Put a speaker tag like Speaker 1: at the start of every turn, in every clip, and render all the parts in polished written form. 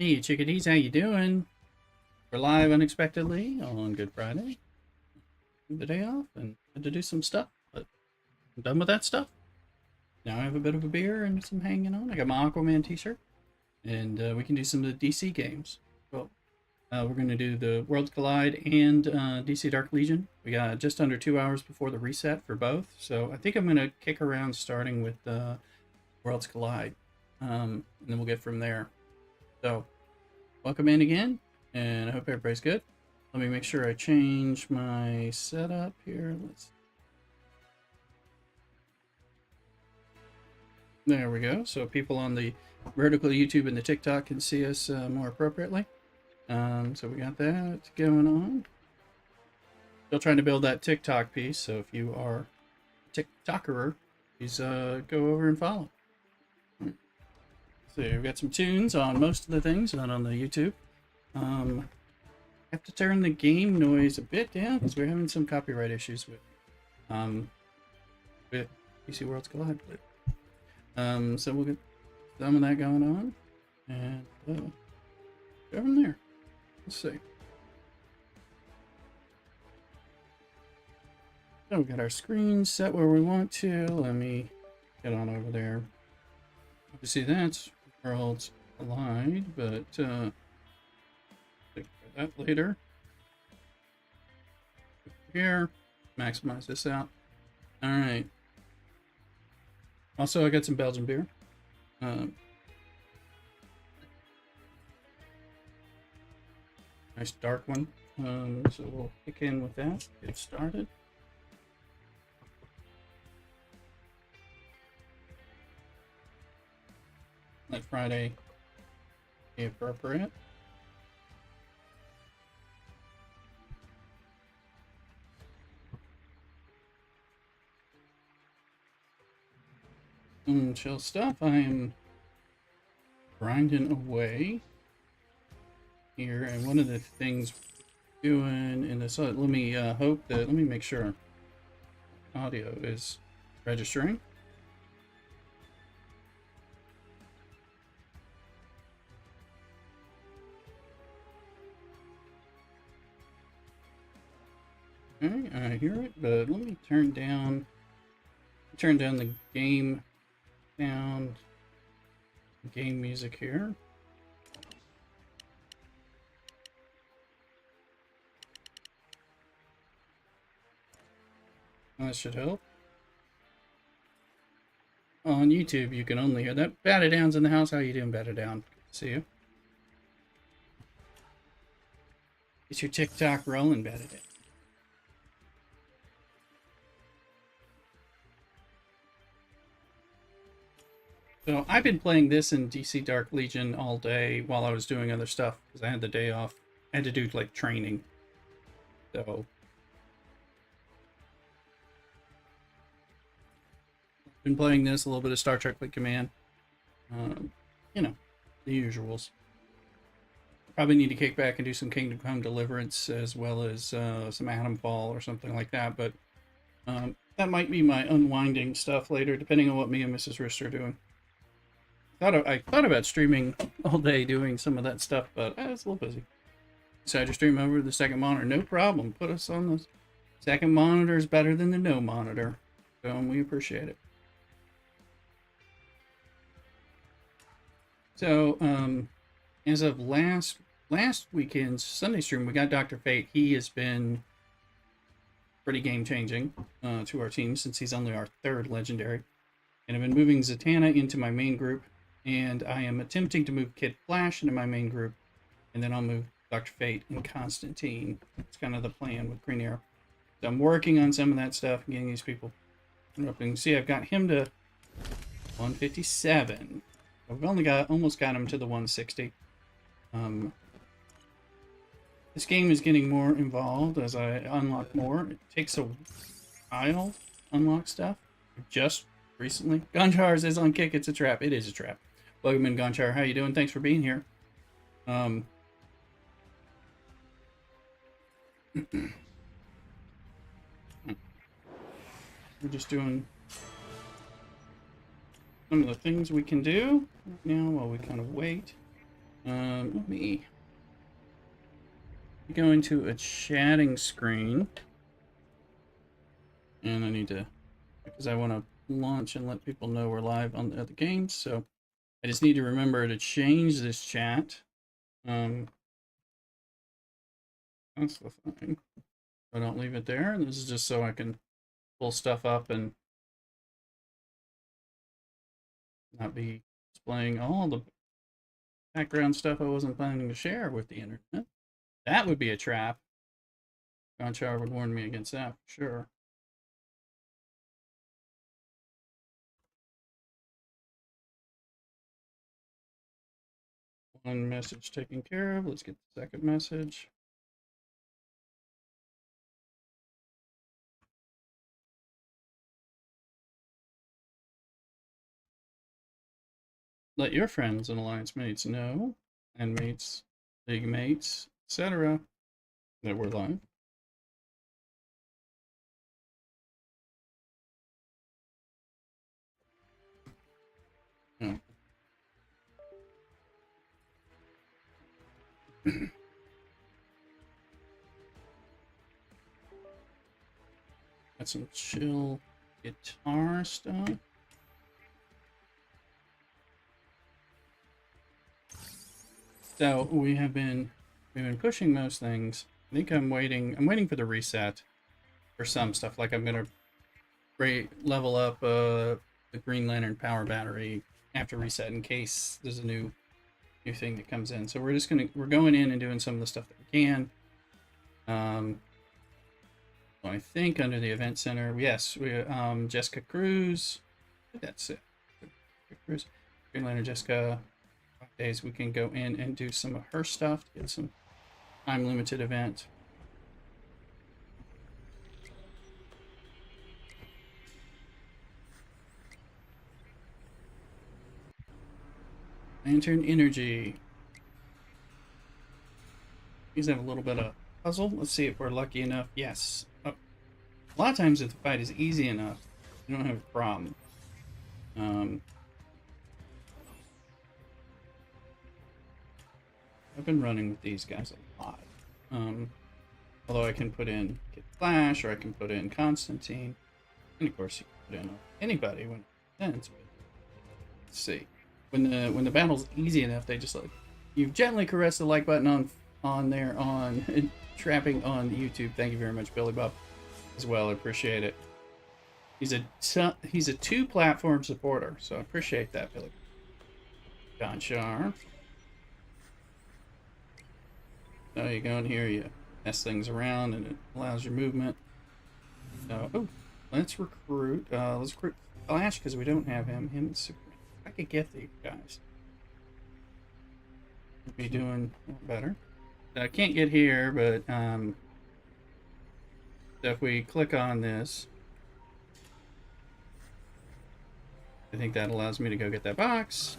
Speaker 1: Hey, chickadees, how you doing? We're live unexpectedly on Good Friday. The day off and had to do some stuff, but I'm done with that stuff. Now I have a bit of a beer and some hanging on. I got my Aquaman t-shirt, and we can do some of the DC games. Well, we're going to do the Worlds Collide and DC Dark Legion. We got just under 2 hours before the reset for both, so I think I'm going to kick around starting with Worlds Collide, and then we'll get from there. So, welcome in again, and I hope everybody's good. Let me make sure I change my setup here. There we go. So people on the vertical YouTube and the TikTok can see us more appropriately. So we got that going on. Still trying to build that TikTok piece. So if you are a TikTokerer, please go over and follow. So we've got some tunes on most of the things, not on the YouTube. I have to turn the game noise a bit down because we're having some copyright issues with DC Worlds Collide. So we'll get some of that going on, and go from there. Let's see. So we got our screen set where we want to. Let me get on over there. Obviously that's Worlds Collide, but think about that later. Here, maximize this out. All right. Also, I got some Belgian beer. Nice dark one. So we'll kick in with that. Get started. Let Friday be appropriate. Chill stuff. I am grinding away here, and one of the things doing in this, let me hope that, let me make sure audio is registering. Okay, I hear it, but let me turn down the game sound, game music here. That should help. On YouTube, you can only hear that. Batta Down's in the house. How you doing, Batta Down? Good to see you. Get your TikTok rolling, Batta Down. So I've been playing this in DC Dark Legion all day while I was doing other stuff because I had the day off. I had to do like training. So been playing this, a little bit of Star Trek Fleet Command. You know, the usuals. Probably need to kick back and do some Kingdom Come Deliverance as well as some Atom Fall or something like that. But that might be my unwinding stuff later, depending on what me and Mrs. Rooster are doing. I thought about streaming all day doing some of that stuff, but it's a little busy. Decide to stream over the second monitor. No problem. Put us on the second monitor is better than the no monitor. So we appreciate it. So, as of last weekend's Sunday stream, we got Dr. Fate. He has been pretty game-changing to our team since he's only our third legendary. And I've been moving Zatanna into my main group, and I am attempting to move Kid Flash into my main group, and then I'll move Dr. Fate and Constantine. It's kind of the plan with Green Arrow. So I'm working on some of that stuff, getting these people up. You can see I've got him to 157. I've only almost got him to the 160. This game is getting more involved as I unlock more. It takes a while to unlock stuff. Just recently. Gonchar says on Kick, it's a trap. It is a trap. Welcome in, Gonchar. How you doing? Thanks for being here. We're just doing some of the things we can do right now while we kind of wait. Let me go into a chatting screen. And I need to, because I want to launch and let people know we're live on the games, so I just need to remember to change this chat. That's the thing. I don't leave it there, and this is just so I can pull stuff up and not be displaying all the background stuff I wasn't planning to share with the internet. That would be a trap. Gonchar would warn me against that for sure. One message taken care of. Let's get the second message. Let your friends and alliance mates know, and mates, league mates, etc., that we're live. Oh. Got some chill guitar stuff. So we've been pushing most things. I think I'm waiting for the reset for some stuff. Like I'm gonna level up the Green Lantern power battery after reset in case there's a new thing that comes in. So we're going in and doing some of the stuff that we can. I think under the event center, yes, we Jessica Cruz. That's it. Jessica Cruz, Green Lantern Jessica. 5 days we can go in and do some of her stuff to get some time limited event. Lantern Energy. These have a little bit of puzzle. Let's see if we're lucky enough. Yes. Oh. A lot of times if the fight is easy enough, you don't have a problem. I've been running with these guys a lot. Although I can put in Kid Flash, or I can put in Constantine, and of course you can put in anybody when it ends. But let's see. When the battle's easy enough, they just like you gently caress the like button on trapping on YouTube. Thank you very much, Billy Bob, as well. I appreciate it. He's a 2-platform supporter, so I appreciate that, Billy. Gonchar. So you go in here, you mess things around, and it allows your movement. So, let's recruit Flash because we don't have him. Him and Superman. I could get these guys. We'd be doing better. I can't get here, but so if we click on this, I think that allows me to go get that box.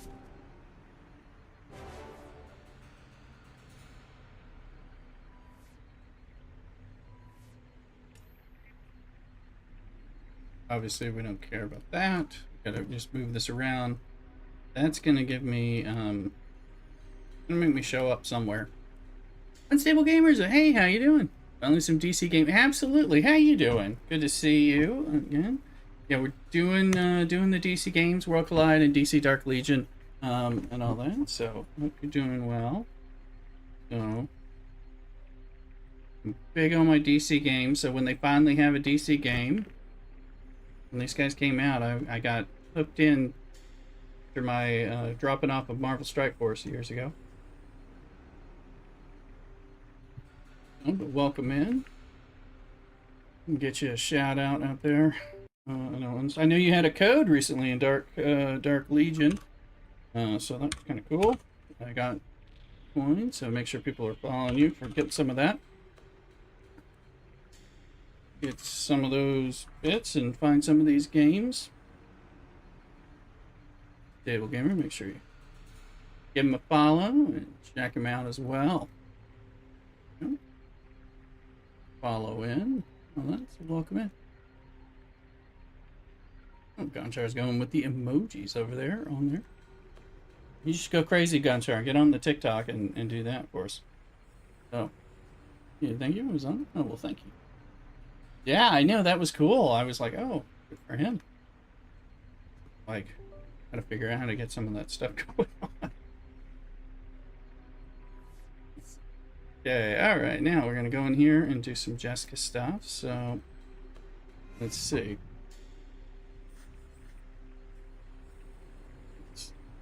Speaker 1: Obviously, we don't care about that. Gotta just move this around. That's gonna give me, gonna make me show up somewhere. Unstable Gamers, hey, how you doing? Finally some DC game. Absolutely, how you doing? Good to see you again. Yeah, we're doing the DC games, World Collide and DC Dark Legion, and all that. So hope you're doing well. So I'm big on my DC games. So when they finally have a DC game. When these guys came out, I got hooked in after my dropping off of Marvel Strike Force years ago. Oh, but welcome in. Get you a shout out there. I know you had a code recently in Dark Legion, so that's kind of cool. I got coins, so make sure people are following you for getting some of that. Get some of those bits and find some of these games. Stable Gamer, make sure you give him a follow and check him out as well. Follow in. Oh, that's welcome in. Oh, Gonchar's going with the emojis over there on there. You should go crazy, Gunchar. Get on the TikTok and do that for us. Oh, yeah, thank you. It was on. Oh well, thank you. Yeah, I know that was cool. I was like, oh, good for him. Like, gotta figure out how to get some of that stuff going on. Okay, all right. Now we're gonna go in here and do some Jessica stuff. So, let's see.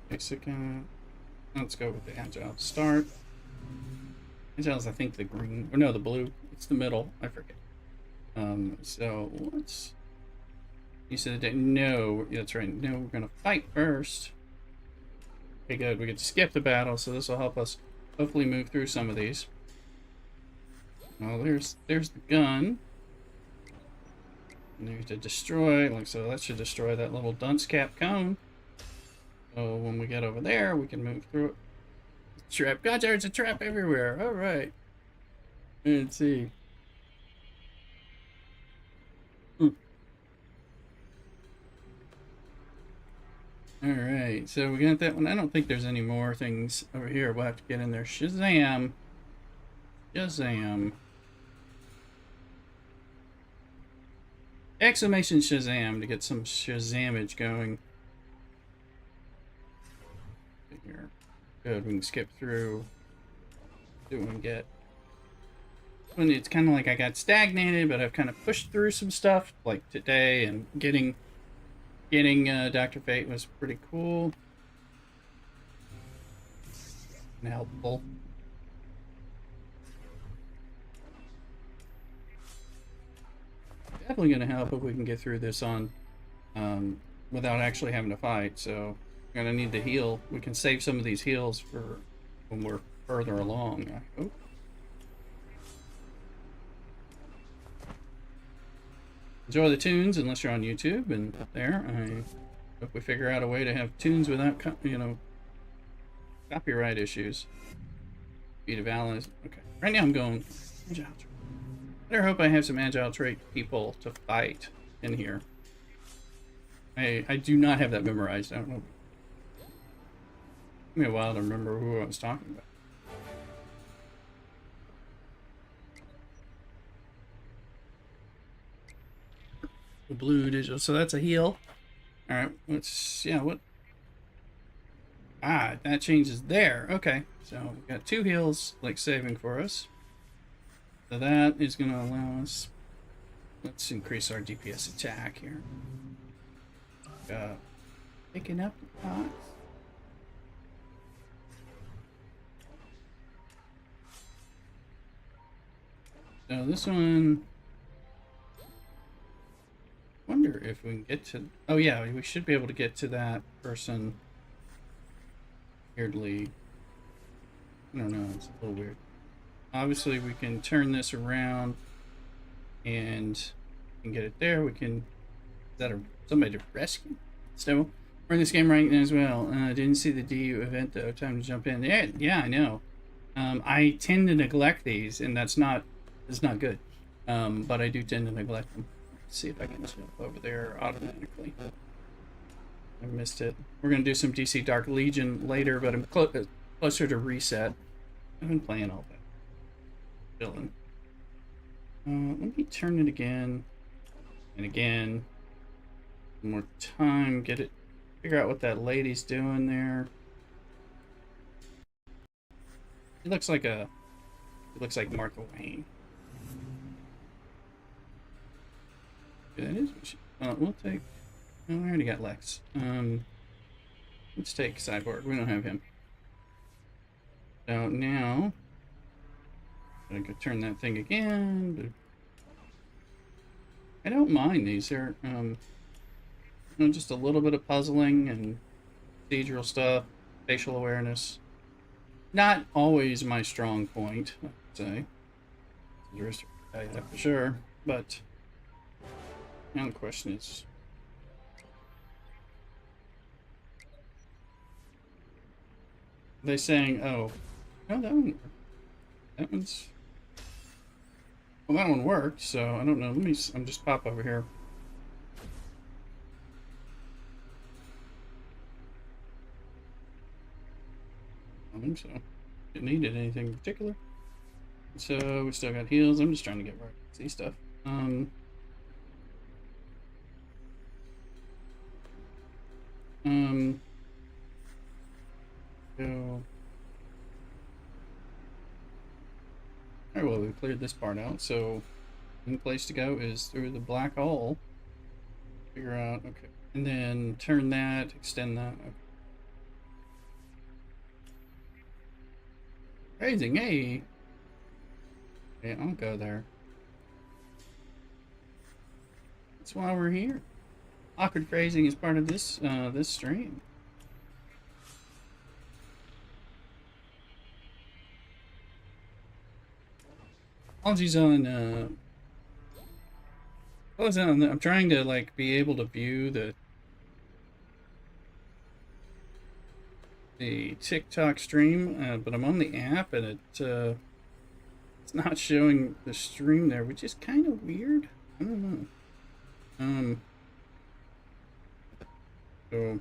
Speaker 1: Basic. Let's go with the agile start. Agile is, I think, the green, or no, the blue. It's the middle. I forget. So let's. You said no. That's right. No, we're gonna fight first. Okay, good. We get to skip the battle, so this will help us hopefully move through some of these. Well, there's the gun. And there's to destroy. Like so, that should destroy that little dunce cap cone. So when we get over there, we can move through it. Trap. God, there's a trap everywhere. All right. Let's see. All right. So we got that one. I don't think there's any more things over here. We'll have to get in there. Shazam. Shazam. Exclamation Shazam to get some Shazamage going. Here. Good, we can skip through. See what we get. When it's kind of like I got stagnated, but I've kind of pushed through some stuff, like today, and getting Dr. Fate was pretty cool and helpful. Definitely going to help if we can get through this on without actually having to fight. So we're going to need to heal. We can save some of these heals for when we're further along, I hope. Enjoy the tunes unless you're on YouTube, and there I hope we figure out a way to have tunes without copyright issues. Speed of Alice. Okay, right now I'm going agile. Better hope I have some agile trait people to fight in here. I do not have that memorized. I don't know. Took me a while to remember who I was talking about. The blue digital. So that's a heal. All right. What? Ah, that changes there. Okay. So we've got 2 heals like saving for us. So that is going to allow us. Let's increase our DPS attack here. Picking up the pots. So this one. Wonder if we can get to. Oh yeah, we should be able to get to that person. Weirdly, I don't know. It's a little weird. Obviously, we can turn this around and get it there. We can. Is that somebody to rescue? So we're in this game right now as well. Didn't see the DU event though. Time to jump in. Yeah, I know. I tend to neglect these, and it's not good. But I do tend to neglect them. Let's see if I can jump over there automatically. I missed it. We're gonna do some DC Dark Legion later, but I'm closer to reset. I've been playing all that. Villain. Let me turn it again and again. One more time. Get it. Figure out what that lady's doing there. It looks like Martha Wayne. That is. We'll take. Oh, I already got Lex. Let's take Cyborg. We don't have him. So now, I could turn that thing again. But I don't mind these. They're just a little bit of puzzling and procedural stuff, facial awareness. Not always my strong point, I'd say. For sure, but now the question is. Are they saying, oh, no, that one, well, that one worked, so I don't know. I'm just pop over here. time, so it needed anything in particular. So we still got heals. I'm just trying to get right to see stuff. So alright, well, we cleared this part out, so one place to go is through the black hole. Figure out, okay. And then turn that, extend that. Okay. Raising, hey! Okay, I'll go there. That's why we're here. Awkward phrasing is part of this this stream. Apologies on I'm trying to like be able to view the TikTok stream, but I'm on the app and it's not showing the stream there, which is kind of weird. I don't know. So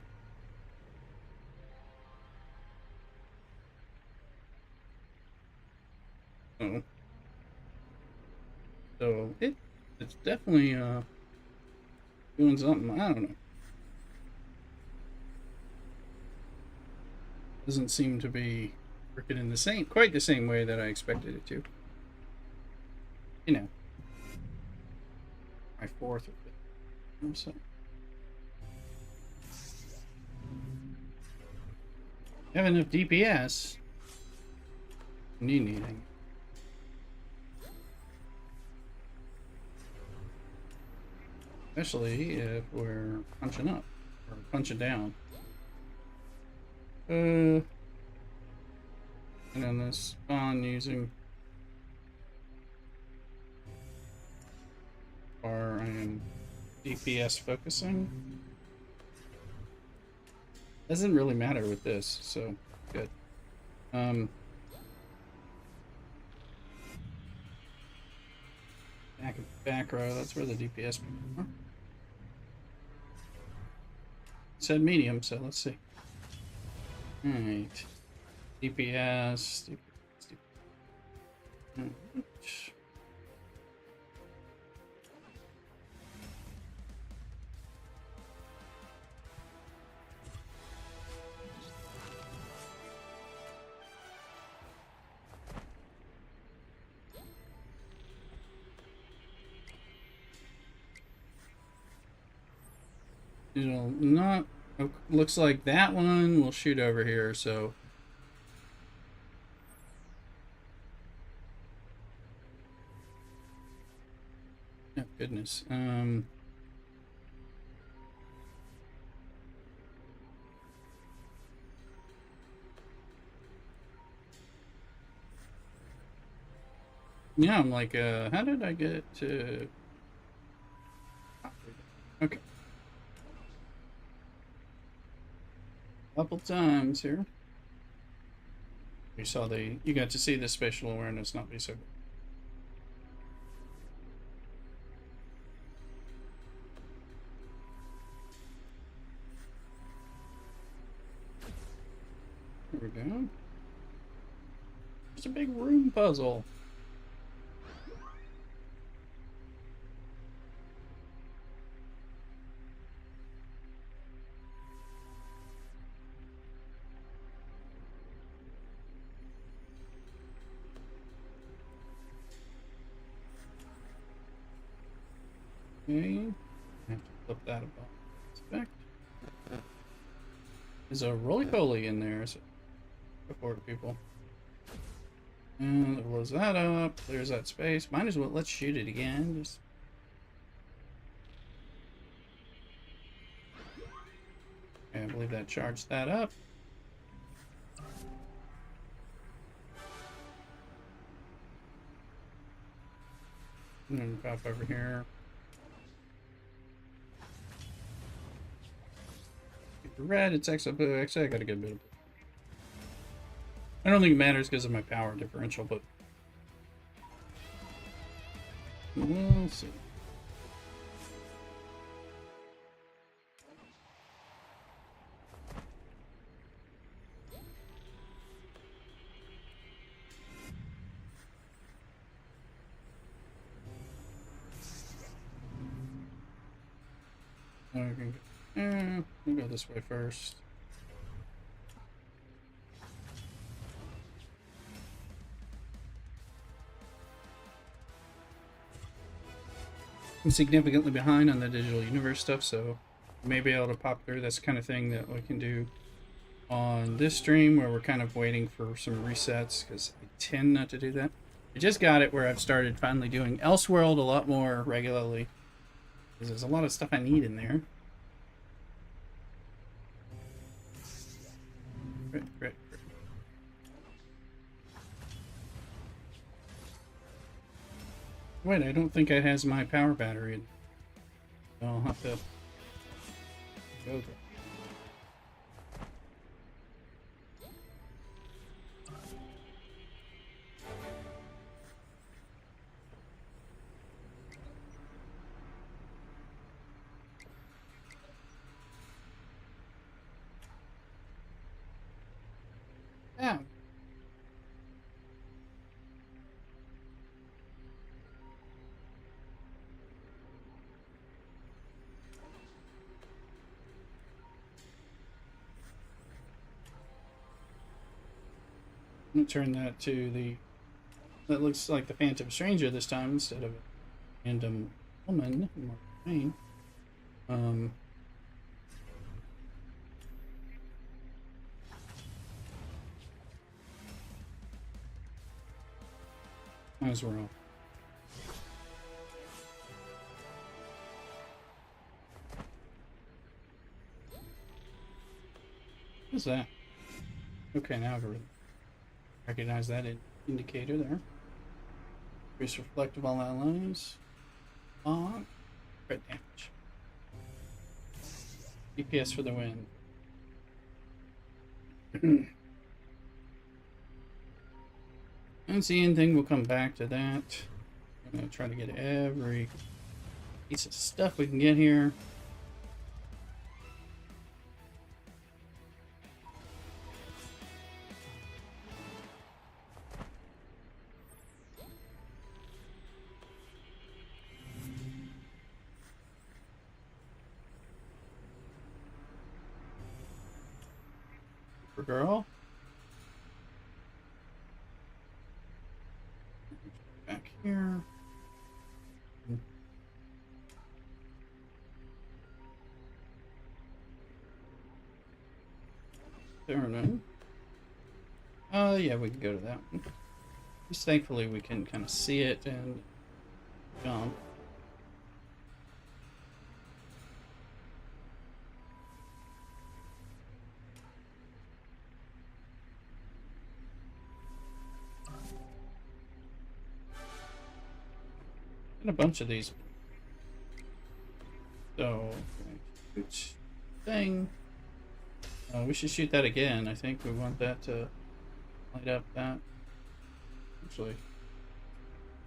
Speaker 1: oh. So it's definitely doing something. I don't know. Doesn't seem to be working in quite the same way that I expected it to. You know, my fourth or fifth. So. Have enough DPS. Need anything. Especially if we're punching up or punching down. And then this spawn using or I am DPS focusing. Doesn't really matter with this, so good. Back row, that's where the DPS people are. It said medium, so let's see. Alright. DPS. Right. It'll not. Looks like that one will shoot over here, so. Oh, goodness. Yeah, I'm like, how did I get to. Okay. Couple times here. You got to see the spatial awareness not be so good. There we go. It's a big room puzzle. Okay, I have to flip that about. Inspect. There's a roly-poly in there, so before to people. And close that up. There's that space. Might as well let's shoot it again. Just okay, I believe that charged that up. And then pop over here. Red, it's actually I got a good bit of. I don't think it matters because of my power differential, but we'll see. We'll go this way first. I'm significantly behind on the digital universe stuff, so maybe able to pop through. That's the kind of thing that we can do on this stream where we're kind of waiting for some resets, because I tend not to do that. I just got it where I've started finally doing Elseworld a lot more regularly, because there's a lot of stuff I need in there. Right. Wait, I don't think it has my power battery in. I'll have to go there. Yeah. I'm gonna turn that to the. That looks like the Phantom Stranger this time instead of a random woman. As well. What's that? Okay, now I recognize that indicator there. Increase reflective all allies. Crit damage. DPS for the win. Unseen thing, we'll come back to that. I'm gonna try to get every piece of stuff we can get here. Girl. Back here. There we go. Yeah, we can go to that one. Just thankfully we can kind of see it and jump. A bunch of these. So, which thing? We should shoot that again. I think we want that to light up that. Actually,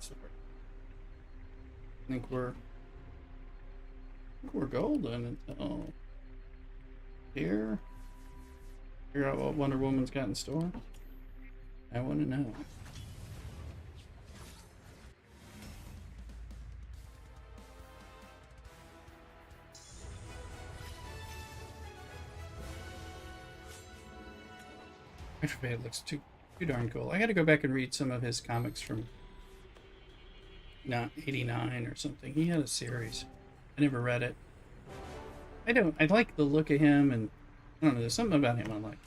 Speaker 1: I think we're golden until here. Figure out what Wonder Woman's got in store. I want to know. It looks too darn cool. I gotta go back and read some of his comics from not 89 or something. He had a series. I never read it. I like the look of him, and I don't know, there's something about him I like.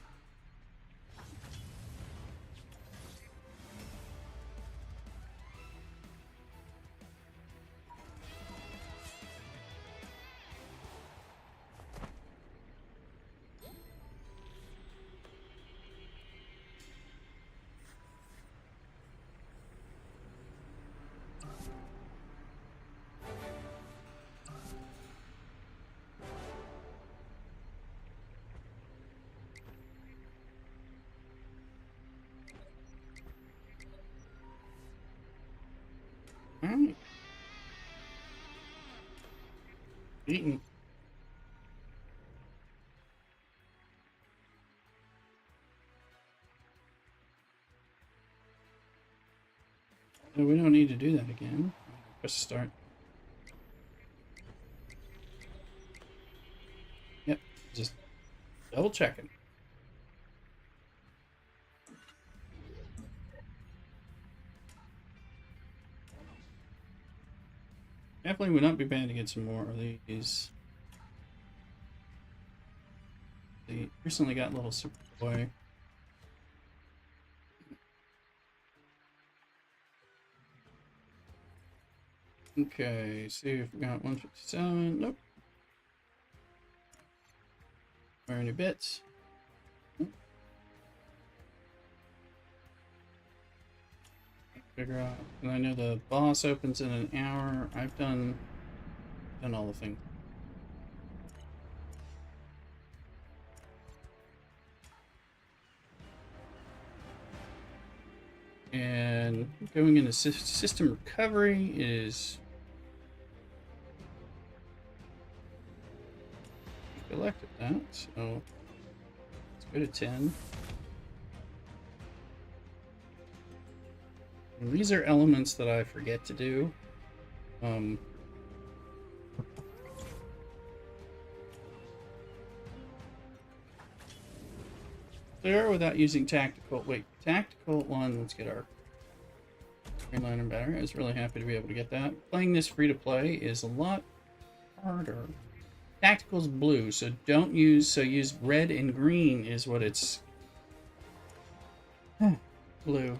Speaker 1: Alright. Eating. No, we don't need to do that again. Press start. Double checking. Definitely would not be bad to get some more of these. They recently got little Superboy. Okay, see if we got 157. Nope. Where any bits? Nope. Figure out. And I know the boss opens in an hour. I've done all the things. And going into system recovery is collected that, so let's go to 10. And these are elements that I forget to do. Clear without using tactical. Wait, tactical one. Let's get our green lantern battery. I was really happy to be able to get that. Playing this free to play is a lot harder. Tactical's blue, so don't use. So use red and green is what it's. Blue.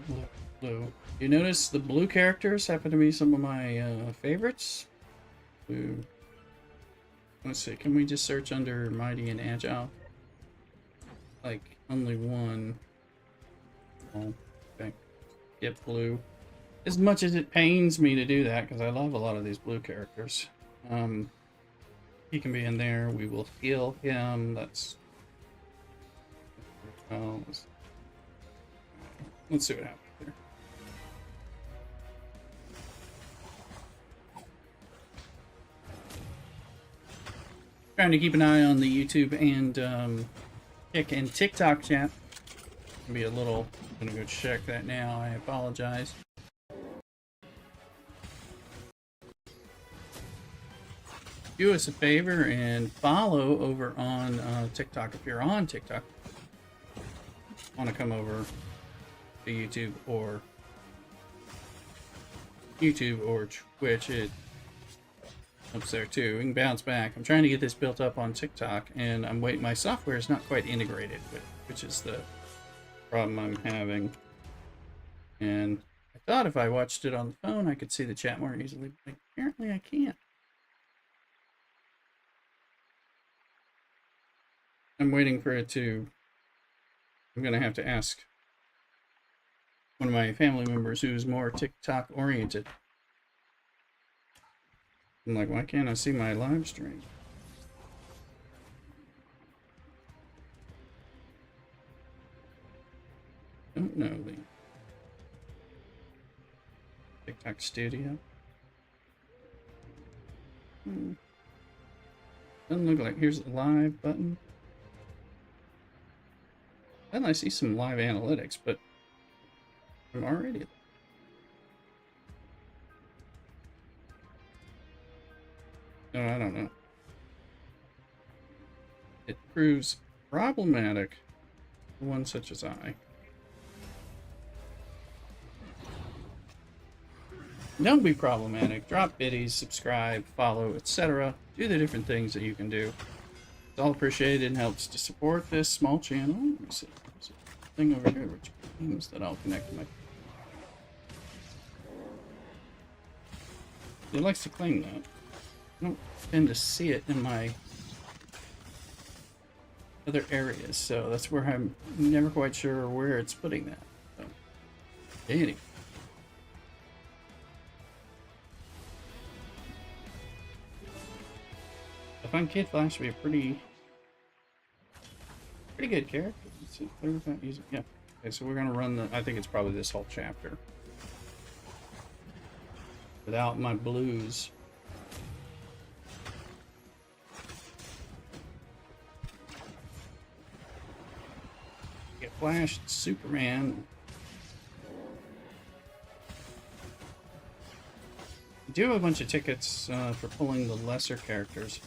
Speaker 1: You notice the blue characters happen to be some of my favorites. Blue. Let's see. Can we just search under Mighty and Agile? Like only one. Oh, okay. Get blue. As much as it pains me to do that, because I love a lot of these blue characters. He can be in there. We will heal him. That's. Let's see what happens here. Trying to keep an eye on the YouTube and Kick and TikTok chat. Be a little. I'm gonna go check that now. I apologize. Do us a favor and follow over on TikTok if you're on TikTok. Want to come over to YouTube or Twitch? It up there too. We can bounce back. I'm trying to get this built up on TikTok, and I'm waiting. My software is not quite integrated with, which is the problem I'm having. And I thought if I watched it on the phone, I could see the chat more easily. But apparently, I can't. I'm waiting for it to. I'm gonna have to ask one of my family members who's more TikTok oriented. I'm like, why can't I see my live stream? Don't know the TikTok studio. Doesn't look like here's the live button. Then I see some live analytics, but I'm already. No, I don't know. It proves problematic for one such as I. Don't be problematic. Drop biddies, subscribe, follow, etc. Do the different things that you can do. It's all appreciated and helps to support this small channel. Let me see. There's a thing over here which means that I'll connect to my. It likes to claim that. I don't tend to see it in my other areas, so that's where I'm never quite sure where it's putting that. So, anyway. I find Kid Flash to be a pretty good character. Let's see, what was that using? Yeah. Okay, so we're gonna run the. I think it's probably this whole chapter without my blues. Get Flash, Superman. I do have a bunch of tickets for pulling the lesser characters.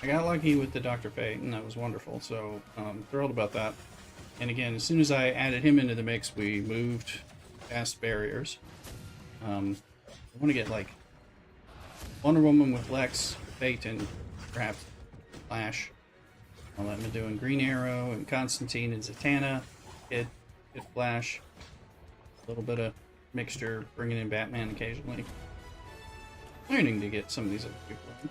Speaker 1: I got lucky with the Dr. Fate, and that was wonderful, so thrilled about that. And again, as soon as I added him into the mix, we moved past barriers. I want to get like Wonder Woman with Lex, Fate, and perhaps Flash. I'll let him doing Green Arrow and Constantine and Zatanna, Kid Flash. A little bit of mixture, bringing in Batman occasionally. Learning to get some of these other people in.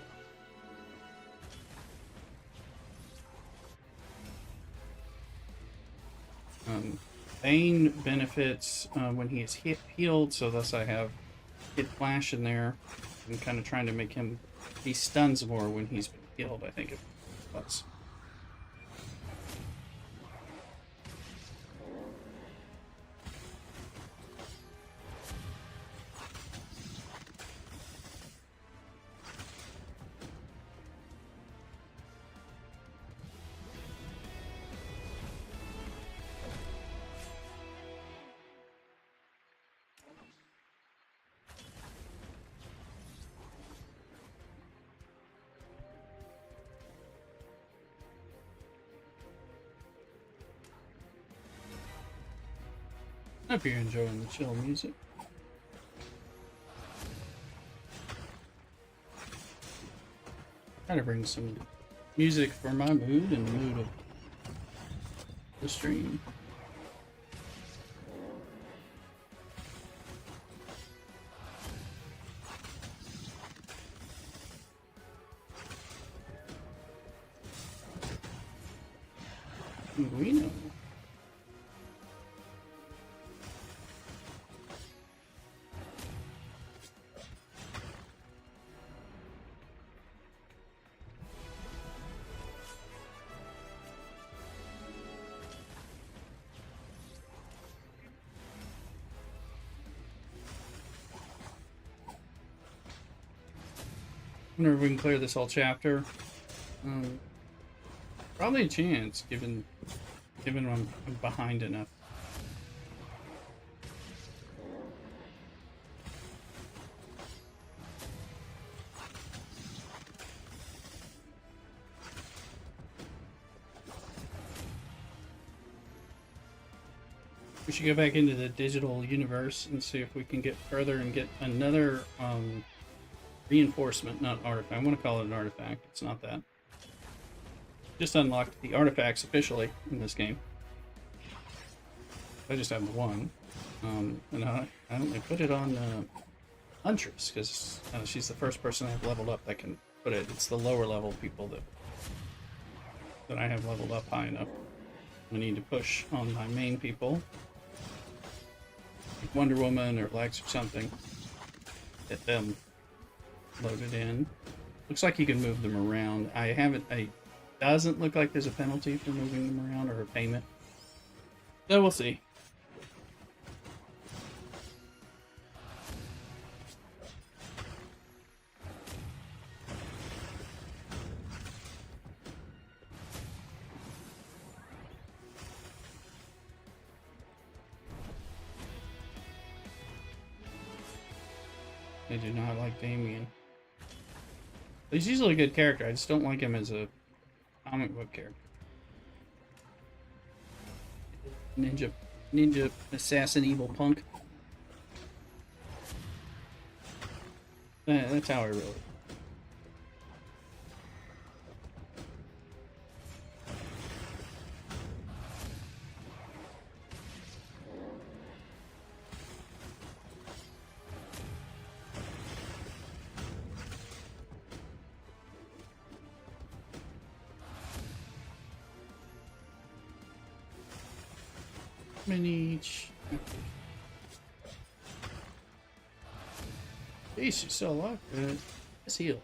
Speaker 1: Bane benefits when he is healed, so thus I have Kid Flash in there. I'm kind of trying to make him, he stuns more when he's been healed, I think it was. Hope you're enjoying the chill music. Try to bring some music for my mood and the mood of the stream. We know. I wonder if we can clear this whole chapter. Probably a chance, given I'm behind enough. We should go back into the digital universe and see if we can get further and get another reinforcement, not artifact. I want to call it an artifact. It's not that. Just unlocked the artifacts officially in this game. I just have the one. And I only put it on Huntress because she's the first person I've leveled up that can put it. It's the lower level people that I have leveled up high enough. I need to push on my main people. Like Wonder Woman or Lex or something. Get them loaded in. Looks like you can move them around. I haven't. It doesn't look like there's a penalty for moving them around or a payment. So we'll see. I do not like Damien. He's usually a good character. I just don't like him as a comic book character. Ninja assassin evil punk. That's how I wrote it. Each. Jeez, she's still alive. Let's heal.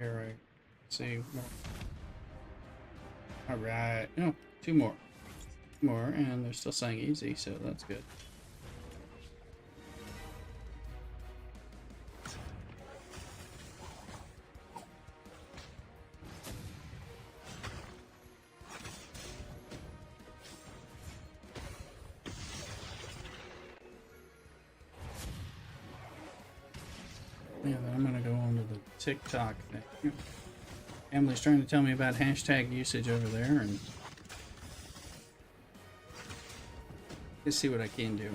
Speaker 1: Alright. Let's see. Alright. No, two more. More, and they're still saying easy, so that's good. Yeah, then I'm gonna go on to the TikTok thing. Emily's trying to tell me about hashtag usage over there, and let's see what I can do.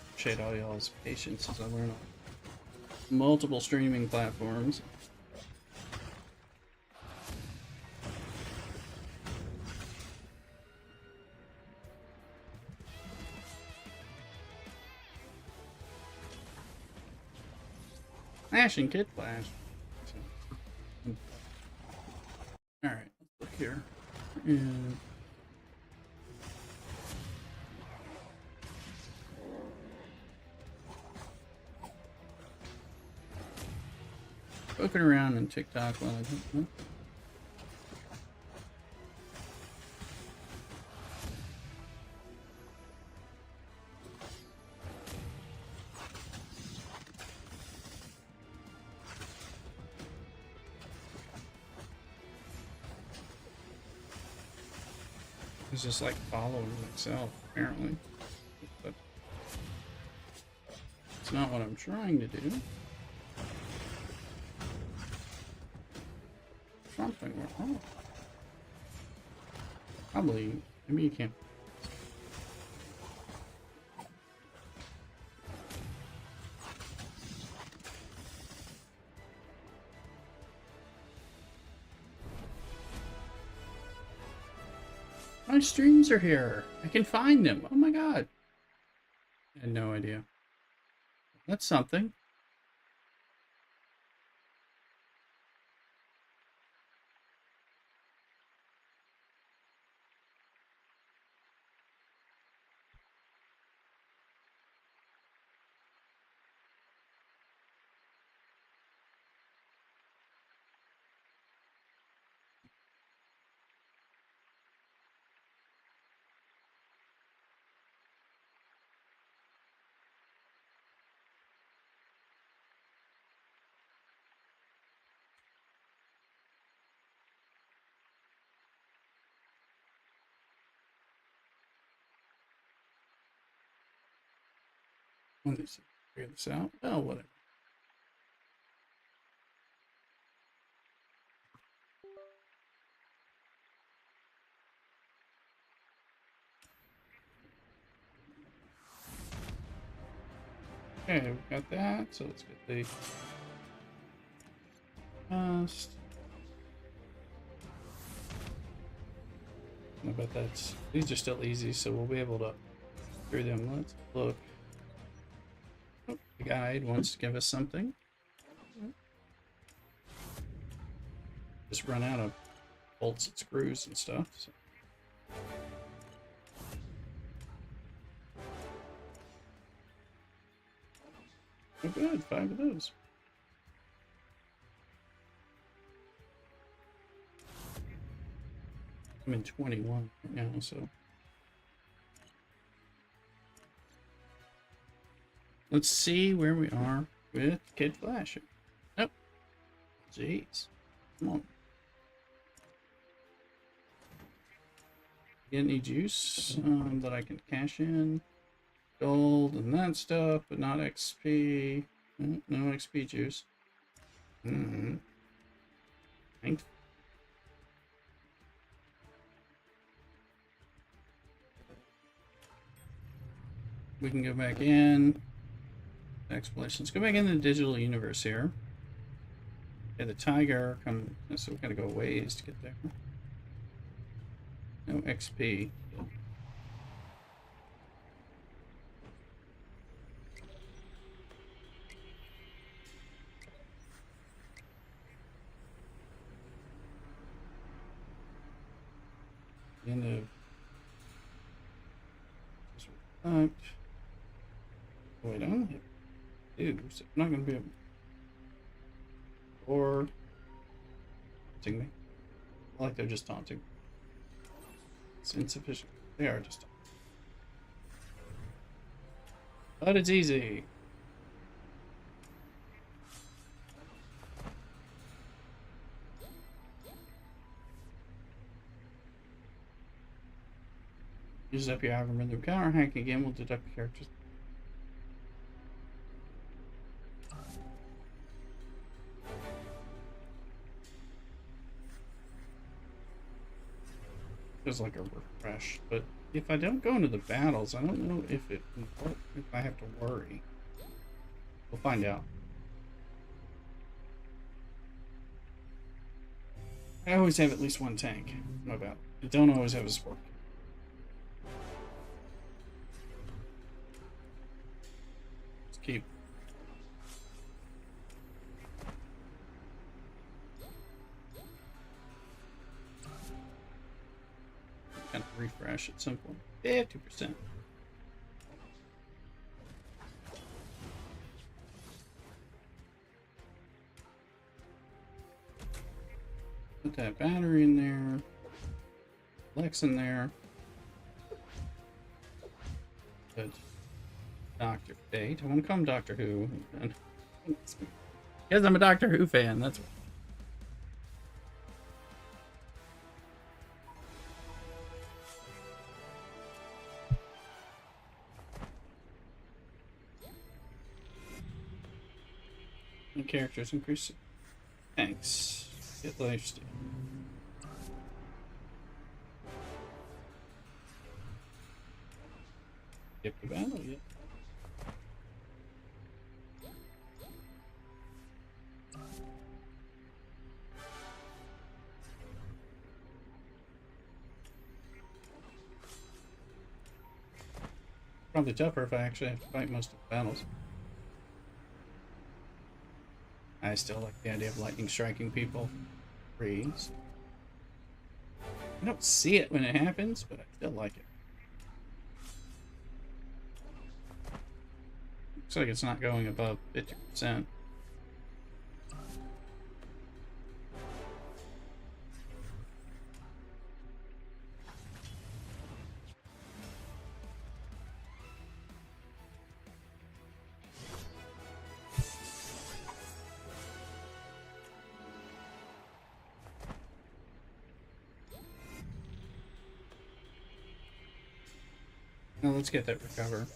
Speaker 1: Appreciate all y'all's patience as I learn on multiple streaming platforms. Flash and Kid Flash. Alright, let's look here. And poking around in TikTok while I think. It's just like following itself, apparently. But it's not what I'm trying to do. Something wrong. Probably, maybe you can't. My streams are here. I can find them. Oh my god. I had no idea. That's something. Let me see. Figure this out. Oh, whatever. Okay, we got that. So let's get the past. I bet that's, these are still easy, so we'll be able to through them. Let's look. Oh, the guide wants to give us something. Just run out of bolts and screws and stuff. So. Oh, good, 5 of those. I'm in 21 right now, so. Let's see where we are with Kid Flash. Nope. Jeez. Come on. Get any juice that I can cash in? Gold and that stuff, but not XP. No XP juice. Thanks. We can go back in. Explorations. Go back in the digital universe here. Okay, the tiger come. So we gotta go ways to get there. No XP. End of. Wait, I don't have. Dude, I'm not gonna be able. Or. Taunting me. I like they're just taunting. It's insufficient. They are just taunting. But it's easy. Use up your algorithm. Counter hack again will deduct characters. There's like a refresh, but if I don't go into the battles, I don't know if I have to worry. We'll find out. I always have at least one tank in my battle. I don't always have a support. Let's keep. Kind of refresh at some point. 50%. Put that battery in there. Lex in there. Good. Dr. Fate. I want to call him Doctor Who. Because I'm a Doctor Who fan, that's why. The characters increase. Thanks. Get lifesteal. Skip the battle yet. Probably tougher if I actually have to fight most of the battles. I still like the idea of lightning striking people. Freeze. I don't see it when it happens, but I still like it. Looks like it's not going above 50%. Now let's get that recover.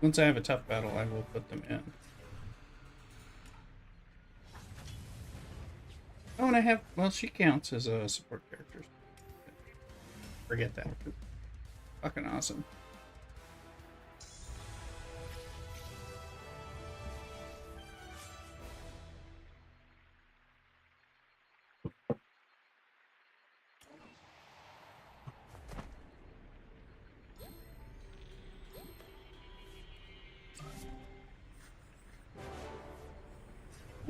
Speaker 1: Once I have a tough battle, I will put them in. Oh, and I have... Well, she counts as a support character. Forget that. Fucking awesome.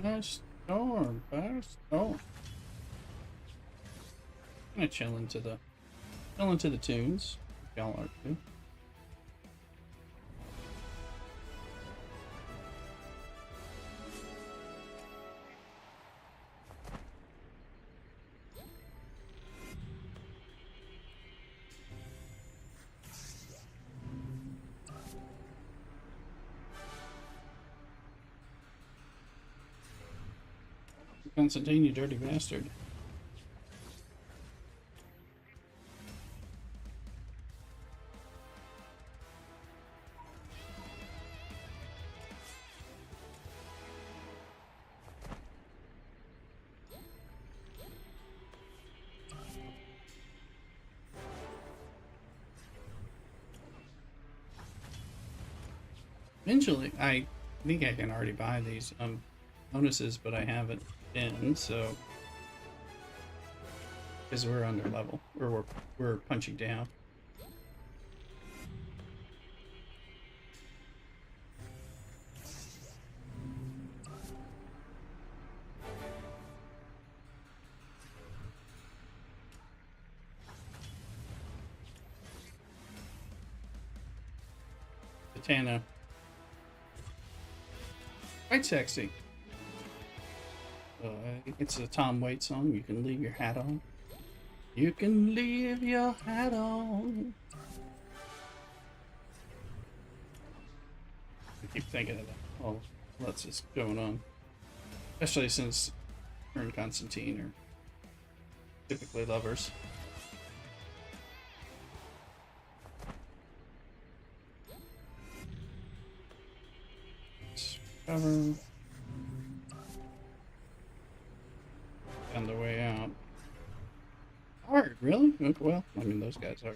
Speaker 1: Firestorm, Firestorm. I'm gonna chill into the tunes. If y'all are too. Constantine, you dirty bastard. Eventually, I think I can already buy these bonuses, but I haven't been, so because we're under level, or we're punching down. Katana. Quite sexy. It's a Tom Waits song. You can leave your hat on. You can leave your hat on. I keep thinking of that. All that's just going on. Especially since her and Constantine are typically lovers. Let's cover. On the way out. Really? Okay, well, I mean, those guys are.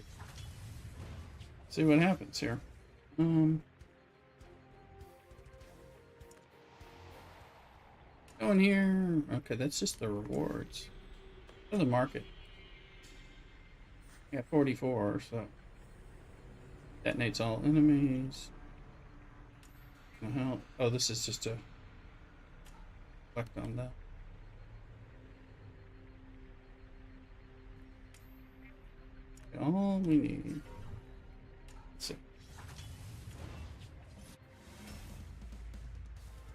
Speaker 1: See what happens here. Going here. Okay, that's just the rewards. For the market. Yeah, 44, so. Detonates all enemies. The hell? Oh, this is just to collect on that. All we need. Let's see.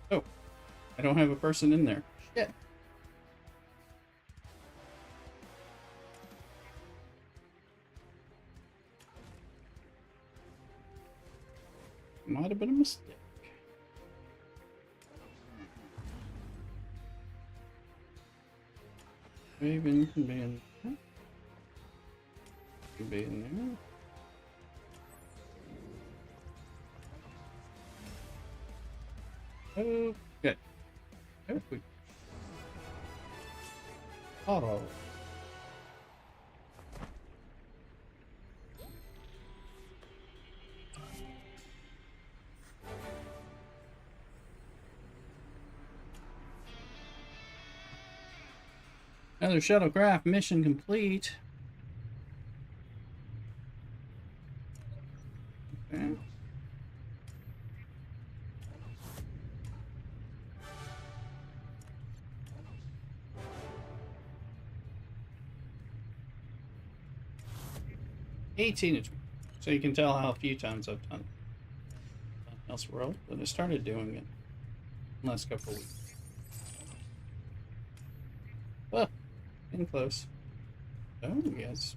Speaker 1: Oh, I don't have a person in there. Shit. Might have been a mistake. Raven can be in there. Can be in there. Oh, good. There we auto. Another shuttlecraft mission complete. Okay. So you can tell how few times I've done Elseworld, but I started doing it the last couple of weeks. Oh, getting close. Oh, yes.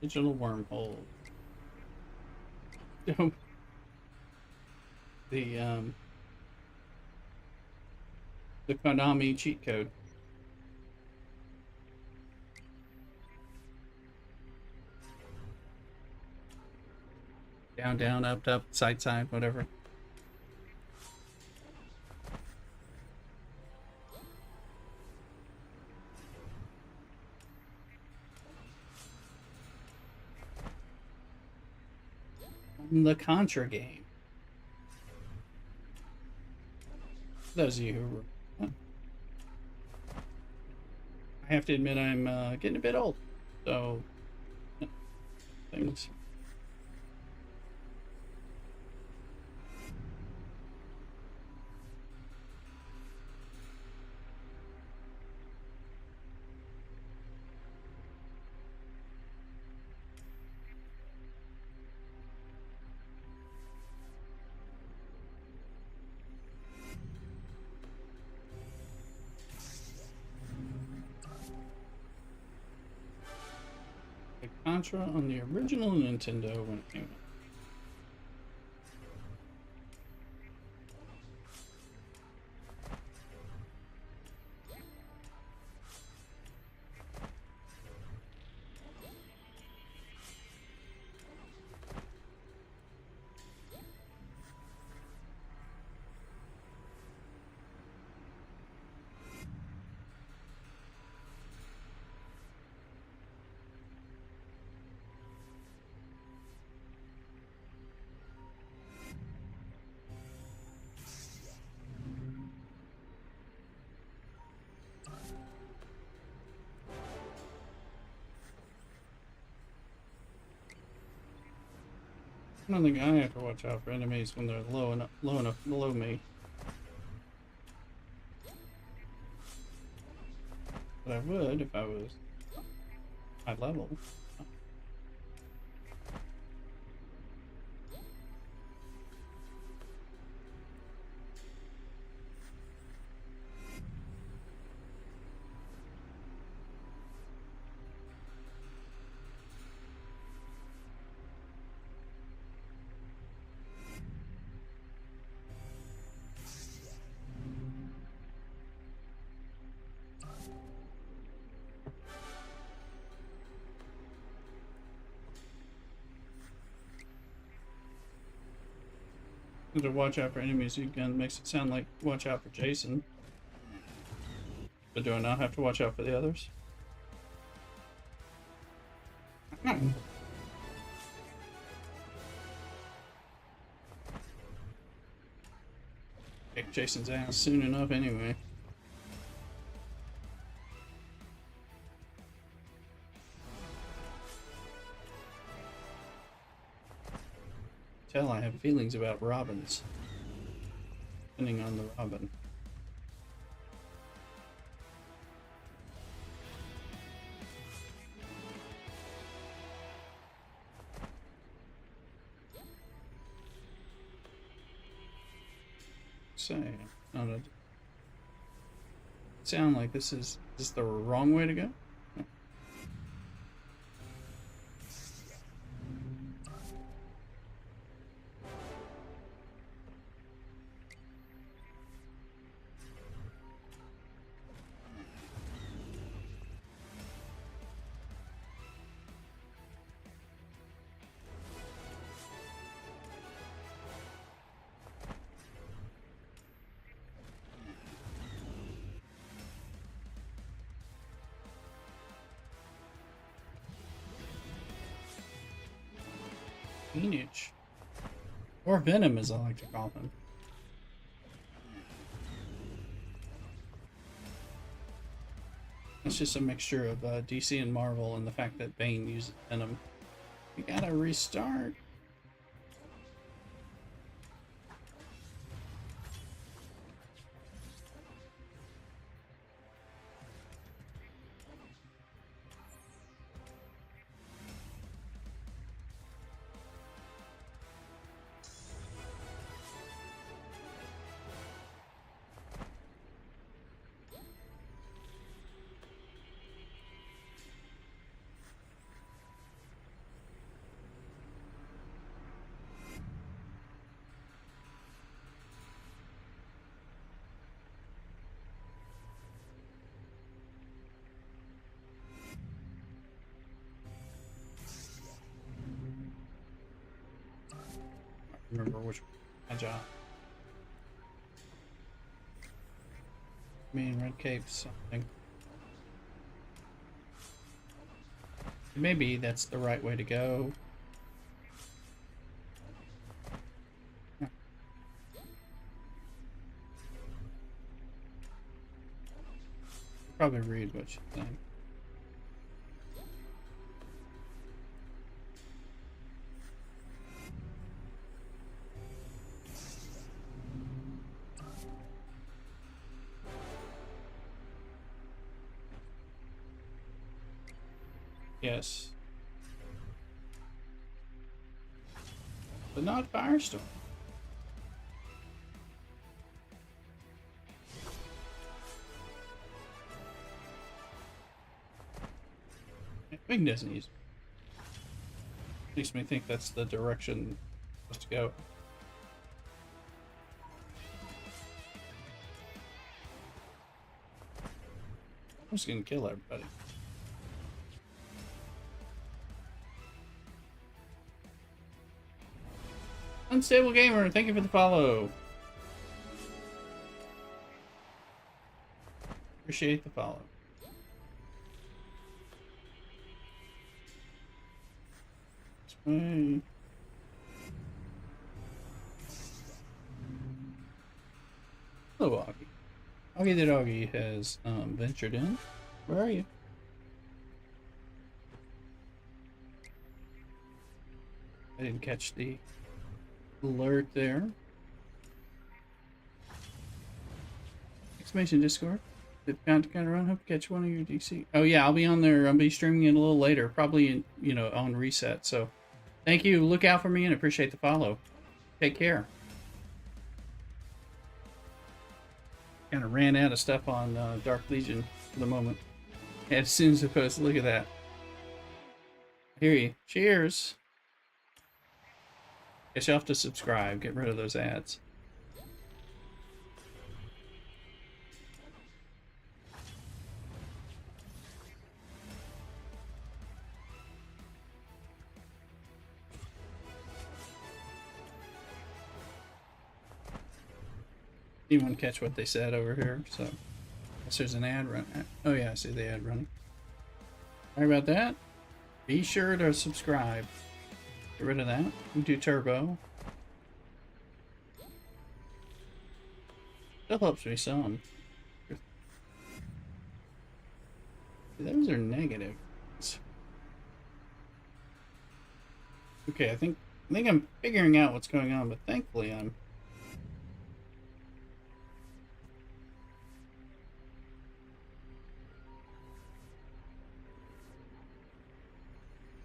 Speaker 1: Digital wormhole. the the Konami cheat code. Down, down, up, up, side, side, whatever. The Contra game. Those of you who were, I have to admit I'm getting a bit old, so things. Like Contra on the original Nintendo when it came out. I don't think I have to watch out for enemies when they're low enough below me. But I would if I was high level. To watch out for enemies again makes it sound like watch out for Jason. But do I not have to watch out for the others? Kick Jason's ass soon enough anyway. Tell I have feelings about robins. Depending on the robin. Say, not a sound like this is the wrong way to go? Phoenix. Or Venom, as I like to call him. It's just a mixture of DC and Marvel and the fact that Bane uses Venom. You gotta restart. Remember which agile. Me and Red Cape something. Maybe that's the right way to go. Probably read what you're saying. Yes. But not Firestorm. Wing doesn't use it. Makes me think that's the direction it's supposed to go. I'm just gonna kill everybody. Unstable Gamer, thank you for the follow. Appreciate the follow. Hey. Hello, Augie. Augie the doggy has ventured in. Where are you? I didn't catch the alert there. Exclamation Discord. Did content kind of run? Hope to catch one of your DC. Oh yeah, I'll be on there. I'll be streaming it a little later, probably in, on reset. So, thank you. Look out for me and appreciate the follow. Take care. Kind of ran out of stuff on Dark Legion for the moment. As soon as I post, look at that. I hear you. Cheers. Guess you'll have to subscribe. Get rid of those ads. Anyone catch what they said over here? So, guess there's an ad run. Oh yeah, I see the ad running. Sorry about that. Be sure to subscribe. Get rid of that. We do turbo. Still helps me some. Those are negative. Okay, I think I'm figuring out what's going on, but thankfully I'm.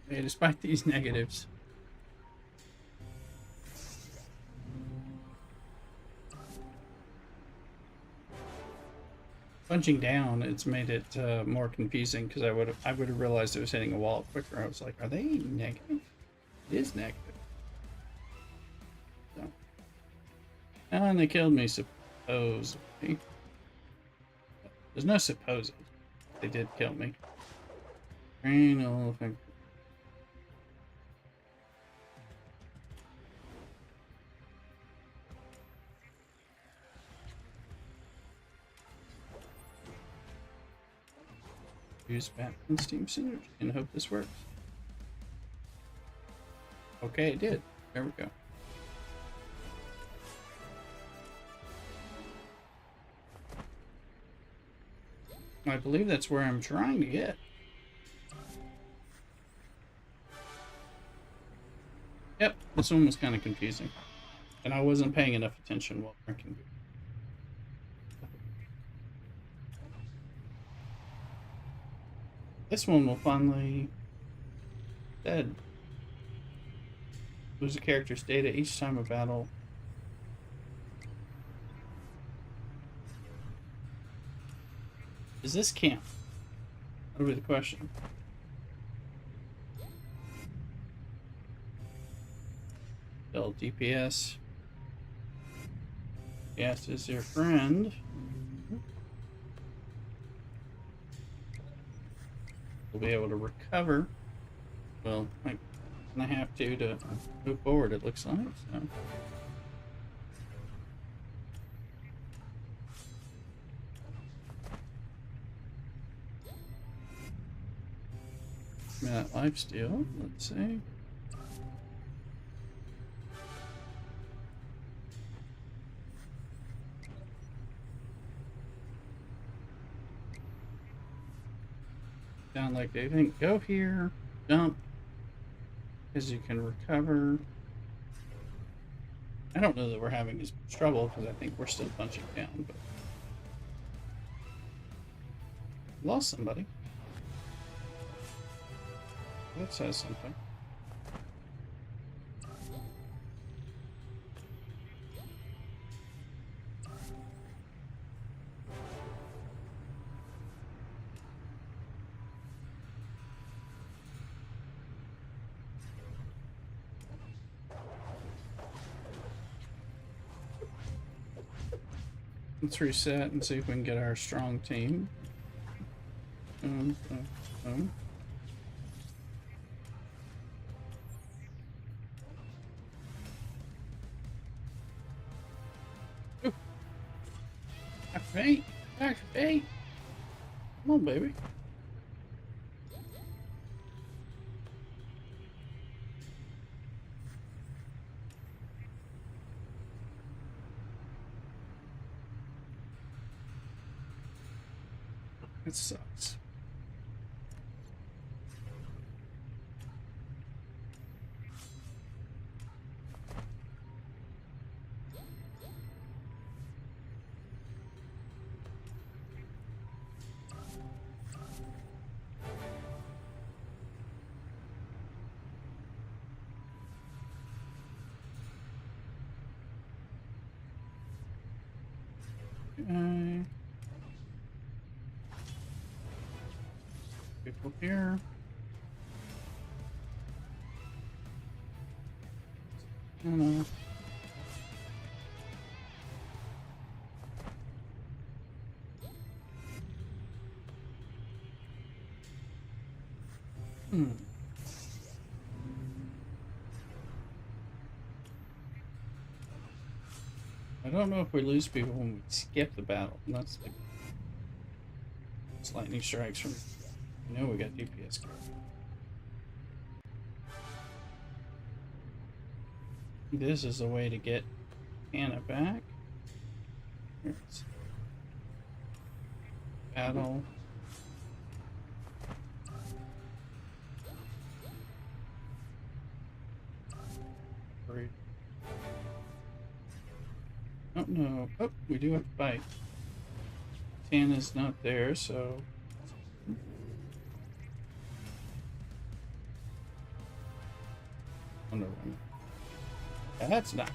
Speaker 1: Yeah, despite these negatives. Punching down, it's made it more confusing because I would have realized it was hitting a wall quicker. I was like, are they negative? It is negative. So, and they killed me supposedly. There's no supposed. They did kill me. Green elephant. Use Batman Steam Synergy and hope this works. Okay, it did. There we go. I believe that's where I'm trying to get. Yep, this one was kind of confusing. And I wasn't paying enough attention while drinking beer. This one will finally dead. Lose a character's data each time a battle. Is this camp? That'll be the question. Build DPS. Yes, is your friend. We'll be able to recover. Well, like, I have to move forward, it looks like. So. Give me that life steal. Let's see. Sound like they think go here, jump, because you can recover. I don't know that we're having as much trouble because I think we're still punching down, but lost somebody. That says something. Let's reset and see if we can get our strong team. Activate! Activate! Come on, baby. It sucks. Okay. People here. I don't know. I don't know if we lose people when we skip the battle. And that's like lightning strikes from. I know we got DPS gear. This is a way to get Anna back. Here's battle. Great. Oh no. Oh, we do have to fight. Tana's not there, so. Wonder Woman. That's not good.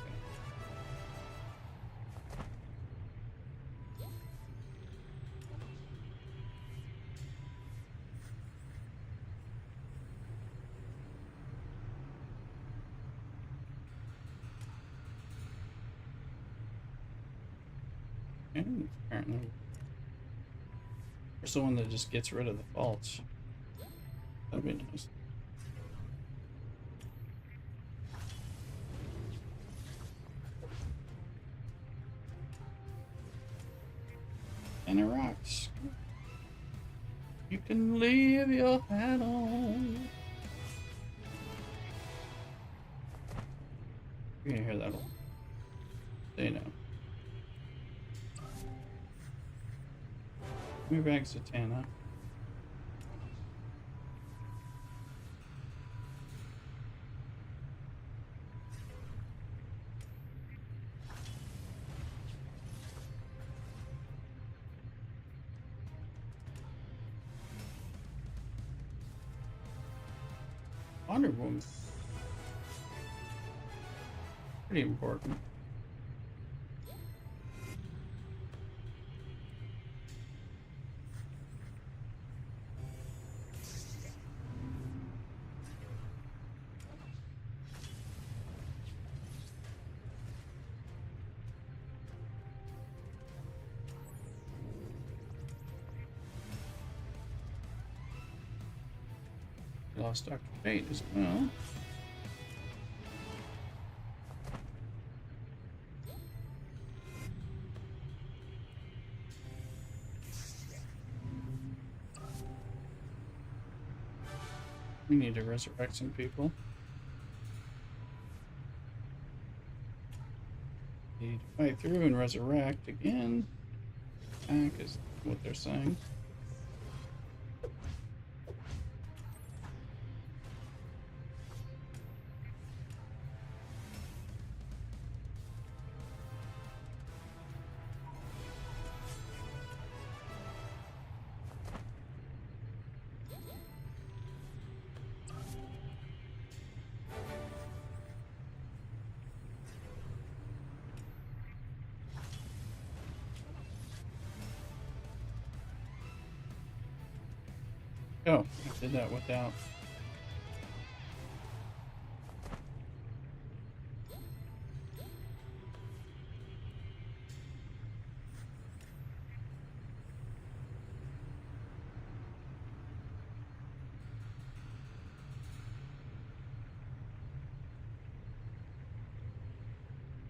Speaker 1: And apparently, there's someone that just gets rid of the faults. That'd be nice. And it rocks. You can leave your hat on. You can hear that one. They know. Move back to Tana. Wonder Woman. Pretty important. Lost Dr. Fate as well. We need to resurrect some people. Need to fight through and resurrect again. Back is what they're saying. Oh, I did that without.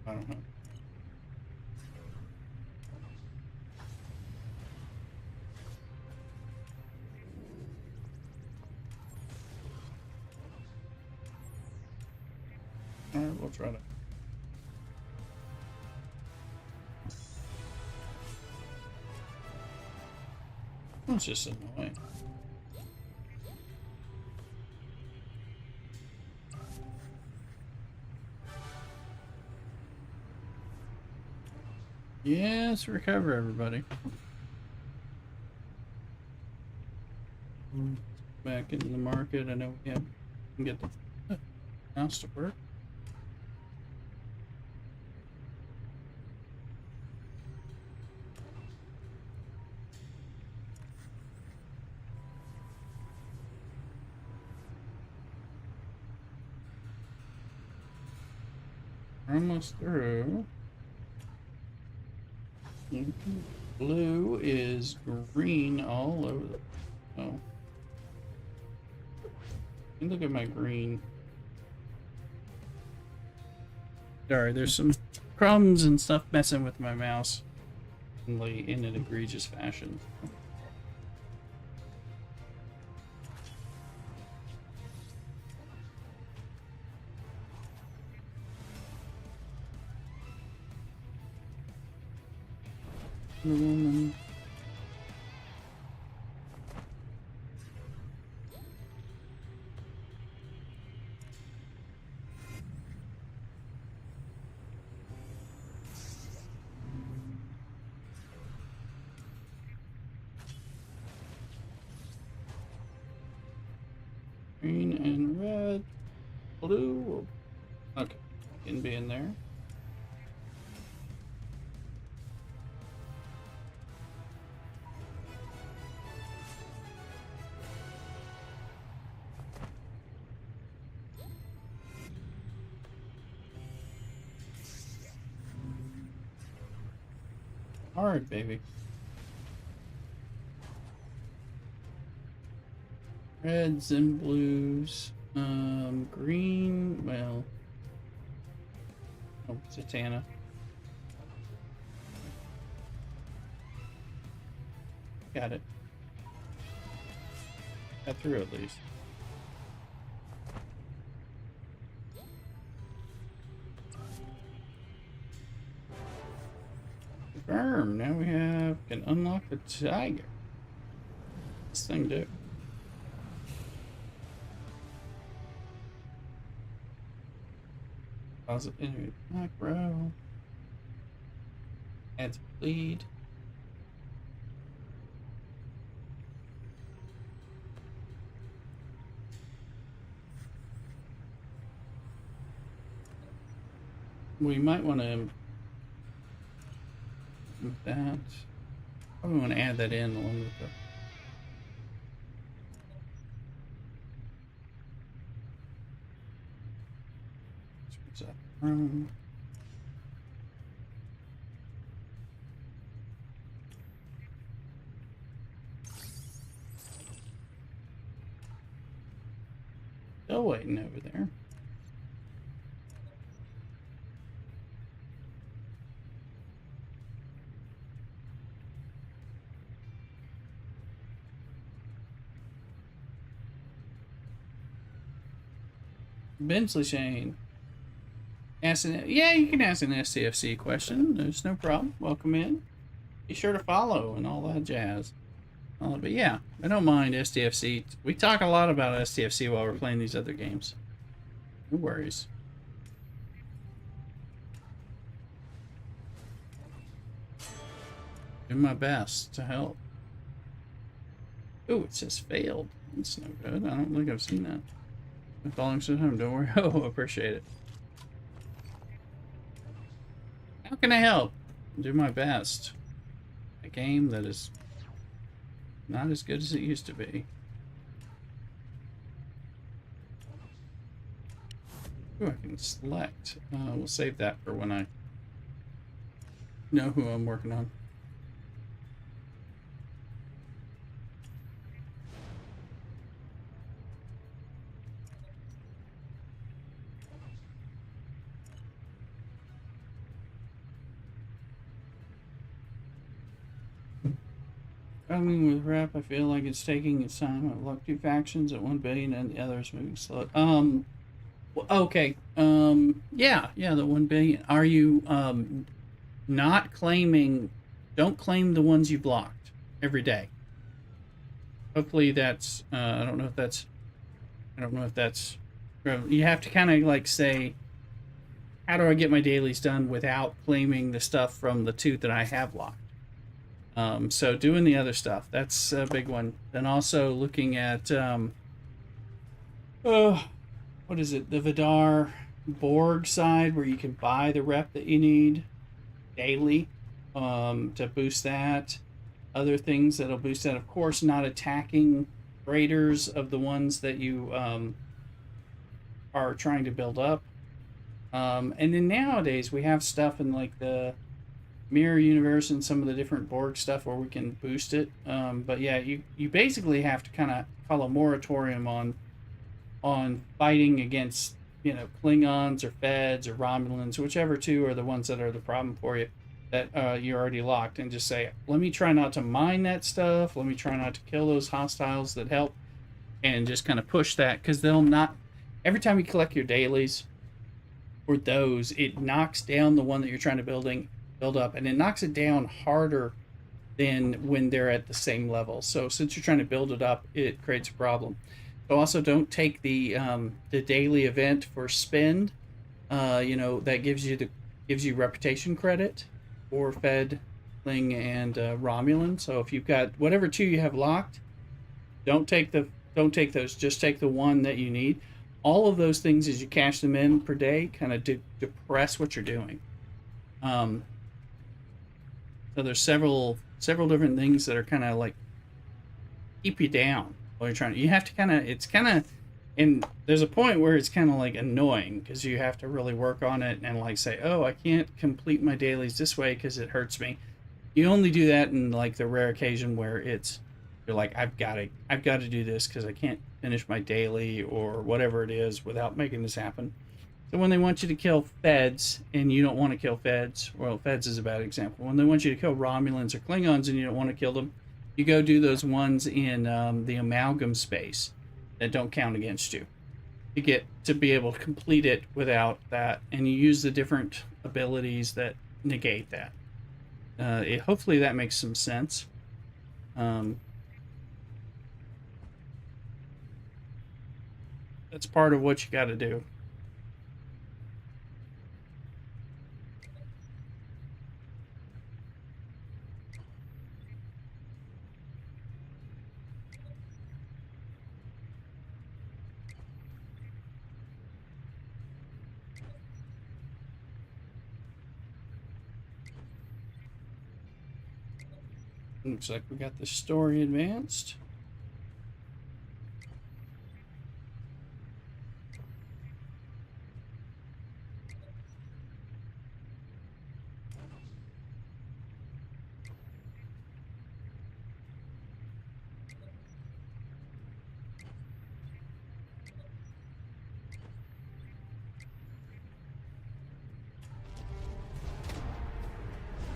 Speaker 1: I don't know. Alright, we'll try to. It's just annoying. Yes, recover everybody. Back into the market. I know we can get the house to work. We're almost through. Blue is green all over the. Oh. Let me look at my green. Sorry, there's some crumbs and stuff messing with my mouse in an egregious fashion. Woman. Green and red, blue. Okay, can be in there. Alright, baby. Reds and blues. Green, well. Oh, Zatanna. Got it. Got through at least. Confirm. Now we can unlock the tiger. This thing do. Deposit enemy macro. Adds bleed. We might want to move that. Probably want to add that in along with the. Still waiting over there. Bensley Shane. Yeah, you can ask an SCFC question. There's no problem. Welcome in. Be sure to follow and all that jazz. But yeah, I don't mind STFC. We talk a lot about STFC while we're playing these other games. No worries. Do my best to help. Oh, it says failed. That's no good. I don't think I've seen that. I'm falling to home. Don't worry. Oh, appreciate it. How can I help? Do my best. A game that is not as good as it used to be. Ooh, I can select. We'll save that for when I know who I'm working on. Struggling with rep, I feel like it's taking its time. I've locked 2 factions at 1 billion and the other is moving slow. Okay. Yeah, the 1 billion. Are you, not claiming, don't claim the ones you blocked every day. Hopefully that's, I don't know if that's, you have to kind of like say, how do I get my dailies done without claiming the stuff from the 2 that I have locked? So doing the other stuff, that's a big one. Then also looking at, what is it? The Vidar Borg side where you can buy the rep that you need daily, to boost that. Other things that'll boost that, of course, not attacking raiders of the ones that you, are trying to build up. And then nowadays we have stuff in like the Mirror Universe and some of the different Borg stuff where we can boost it. But yeah, you basically have to kind of follow moratorium on fighting against you know, Klingons or Feds or Romulans, whichever two are the ones that are the problem for you, that you're already locked, and just say, let me try not to mine that stuff. Let me try not to kill those hostiles that help, and just kind of push that, because they'll not. Every time you collect your dailies for those, it knocks down the one that you're trying to build up, and it knocks it down harder than when they're at the same level. So since you're trying to build it up, it creates a problem. So also don't take the daily event for spend. You know, that gives you reputation credit for Fed, Kling, and Romulan. So if you've got whatever two you have locked, don't take those. Just take the one that you need. All of those things, as you cash them in per day, kind of depress what you're doing. Um, so there's several different things that are kind of like keep you down while you're trying. You have to and there's a point where it's kind of like annoying, because you have to really work on it and like say, oh, I can't complete my dailies this way because it hurts me. You only do that in like the rare occasion where you're like, I've got to do this because I can't finish my daily or whatever it is without making this happen. So when they want you to kill Feds and you don't want to kill Feds, well, Feds is a bad example. When they want you to kill Romulans or Klingons and you don't want to kill them, you go do those ones in the amalgam space that don't count against you to be able to complete it without that, and you use the different abilities that negate that. Hopefully that makes some sense. That's part of what you got to do. Looks like we got the story advanced.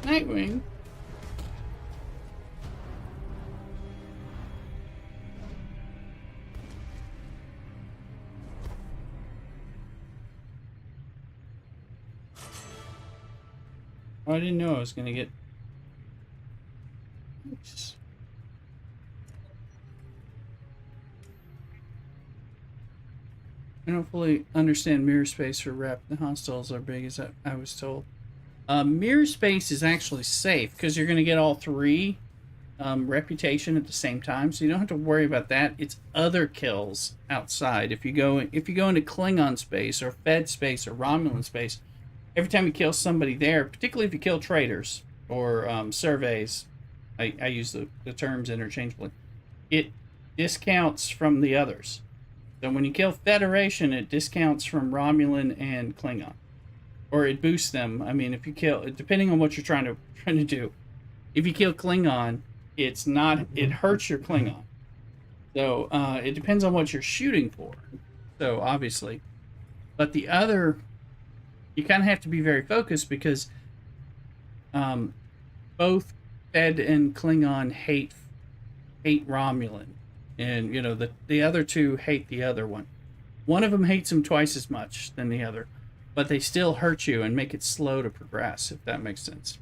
Speaker 1: Nightwing. Oh, I didn't know I was going to get... Oops. I don't fully understand mirror space for rep. The hostiles are big, as I was told. Mirror space is actually safe because you're going to get all three reputation at the same time, so you don't have to worry about that. It's other kills outside. If you go into Klingon space or Fed space or Romulan space, every time you kill somebody there, particularly if you kill traitors or surveys, I use the terms interchangeably, it discounts from the others. So when you kill Federation, it discounts from Romulan and Klingon, or it boosts them. I mean, if you kill, depending on what you're trying to do, if you kill Klingon, it hurts your Klingon. So it depends on what you're shooting for. So obviously, but the other, you kind of have to be very focused because both Fed and Klingon hate Romulan, and you know the other two hate the other one. One of them hates him twice as much than the other, but they still hurt you and make it slow to progress, if that makes sense.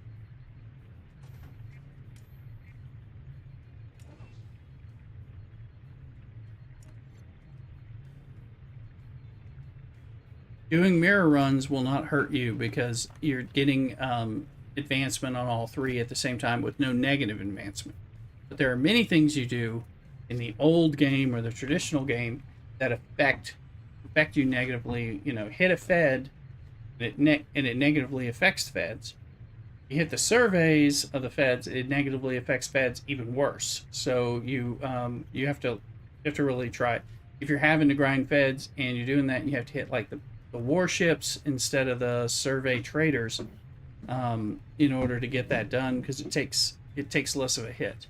Speaker 1: Doing mirror runs will not hurt you because you're getting advancement on all three at the same time with no negative advancement. But there are many things you do in the old game or the traditional game that affect you negatively. You know, hit a Fed, and it negatively affects Feds. You hit the surveys of the Feds, it negatively affects Feds even worse. So you have to really try. If you're having to grind Feds and you're doing that, you have to hit like the warships instead of the survey traders in order to get that done, because it takes less of a hit.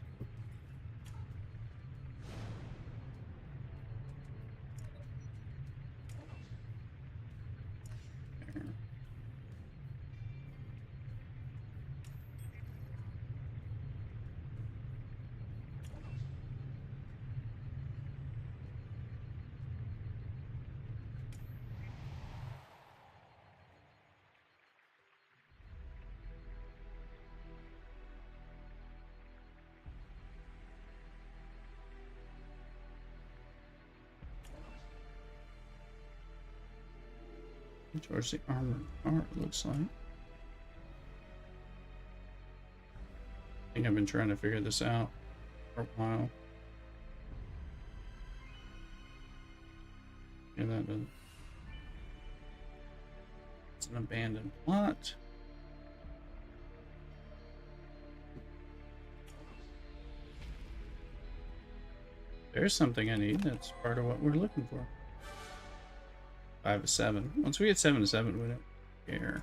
Speaker 1: Towards the armored car, it looks like. I think I've been trying to figure this out for a while. Yeah, that doesn't. It's an abandoned plot. There's something I need. That's part of what we're looking for. 5 to 7. Once we get 7 to 7, we don't care.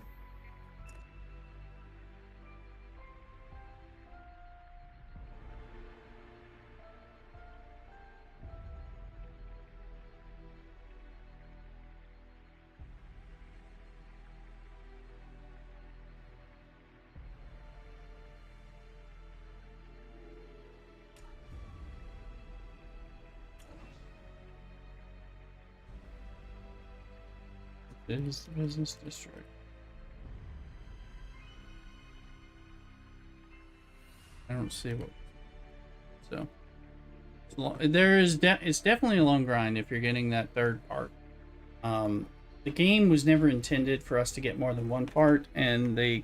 Speaker 1: It is the business district. I don't see what. So it's definitely a long grind if you're getting that third part. The game was never intended for us to get more than one part, and they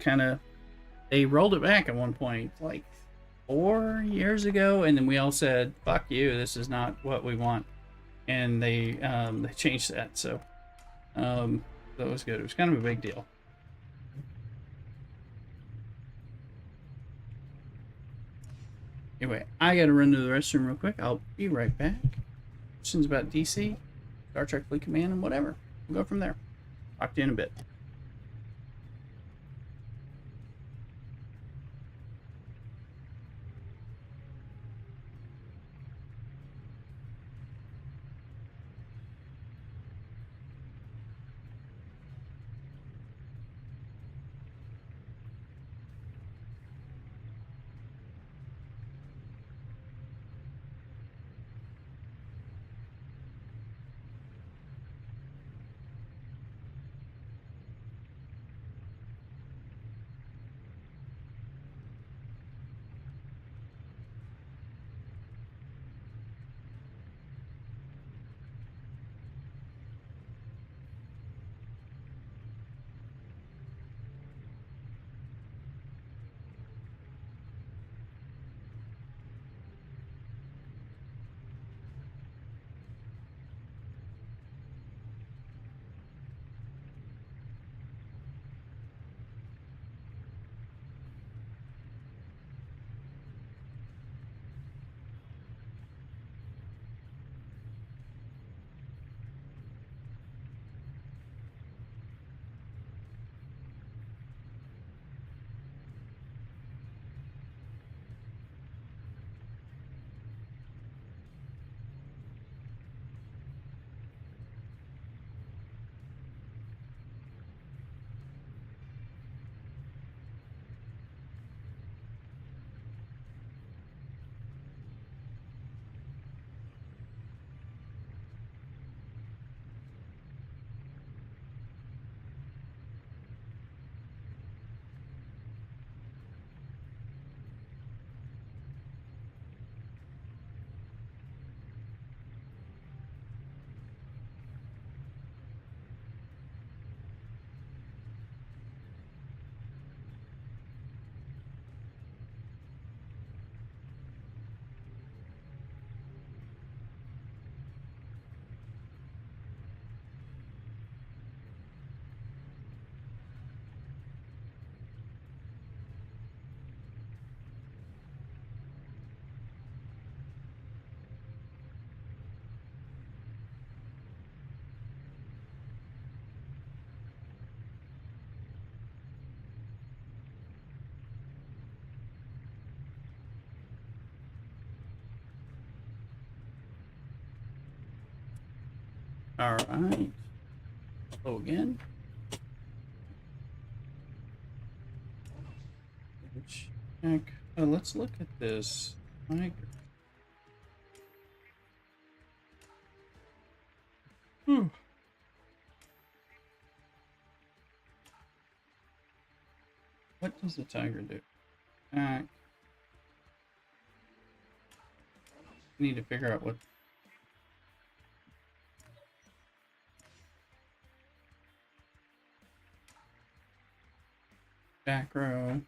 Speaker 1: rolled it back at one point, like 4 years ago, and then we all said, "Fuck you! This is not what we want," and they changed that. So that was good. It was kind of a big deal. Anyway, I gotta run to the restroom real quick. I'll be right back. Questions about DC, Star Trek Fleet Command, and whatever. We'll go from there. Talk to you in a bit. All right. Hello again. Check. Oh, let's look at this. Whew. What does the tiger do? I need to figure out what. back row.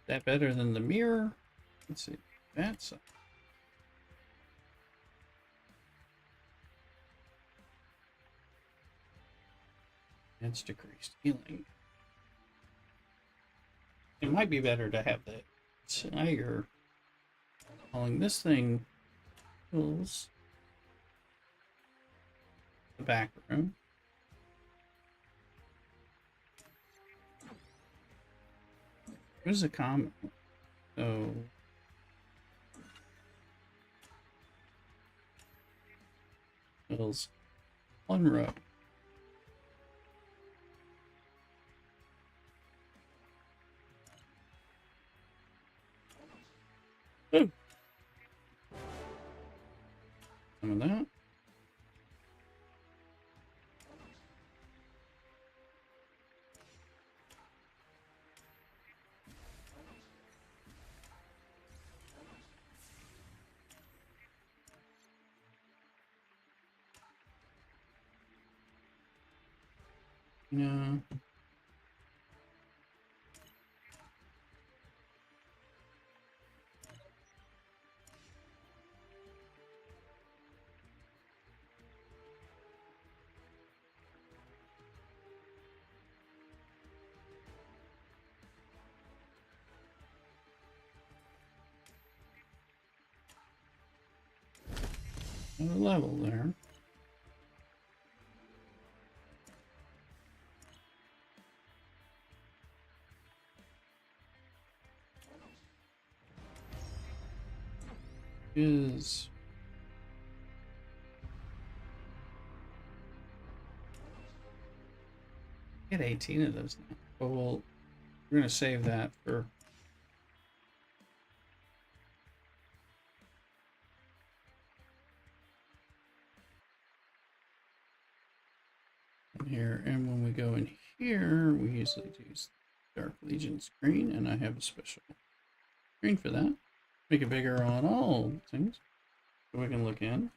Speaker 1: That better than the mirror? Let's see. That's decreased healing. It might be better to have the tiger calling this thing heals the back room. What is a combo? So heals one row. Ooh. Some of that. No. Another level there. Is get 18 of those now. But we're gonna save that for here. And when we go in here, we usually use Dark Legion screen, and I have a special screen for that. Make it bigger on all things so we can look in.